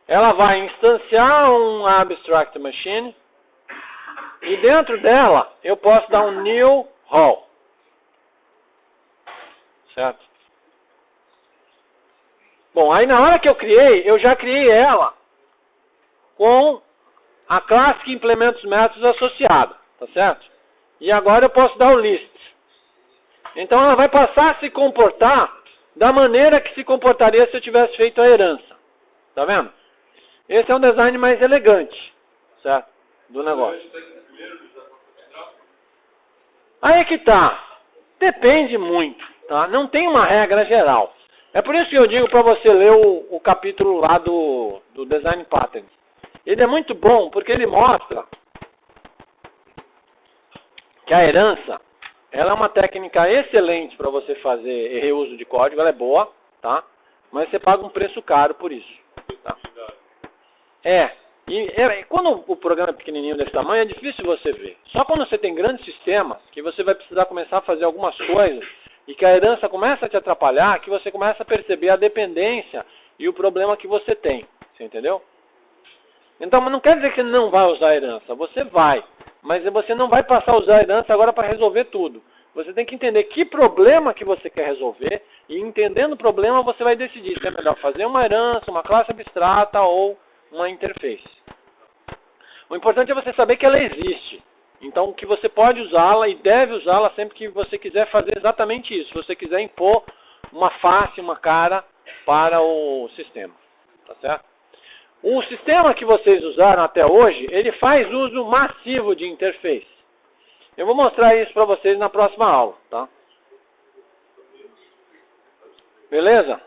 Ela vai instanciar um abstract machine e dentro dela eu posso dar um new role. Certo? Bom, aí na hora que eu já criei ela com a classe que implementa os métodos associada, tá certo? E agora eu posso dar o list. Então ela vai passar a se comportar da maneira que se comportaria se eu tivesse feito a herança. Tá vendo? Esse é um design mais elegante, certo? Do negócio. Aí é que tá. Depende muito, tá? Não tem uma regra geral. É por isso que eu digo para você ler o capítulo lá do Design Patterns. Ele é muito bom porque ele mostra que a herança, ela é uma técnica excelente para você fazer reuso de código, ela é boa, tá? Mas você paga um preço caro por isso, tá? E quando o programa é pequenininho desse tamanho, é difícil você ver. Só quando você tem grandes sistemas, que você vai precisar começar a fazer algumas coisas, e que a herança começa a te atrapalhar, que você começa a perceber a dependência e o problema que você tem. Você entendeu? Então, não quer dizer que você não vai usar a herança. Você vai. Mas você não vai passar a usar a herança agora para resolver tudo. Você tem que entender que problema que você quer resolver. E entendendo o problema, você vai decidir se é melhor fazer uma herança, uma classe abstrata ou uma interface. O importante é você saber que ela existe. Então, que você pode usá-la e deve usá-la sempre que você quiser fazer exatamente isso. Se você quiser impor uma face, uma cara para o sistema. Tá certo? O sistema que vocês usaram até hoje, ele faz uso massivo de interface. Eu vou mostrar isso para vocês na próxima aula, tá? Beleza?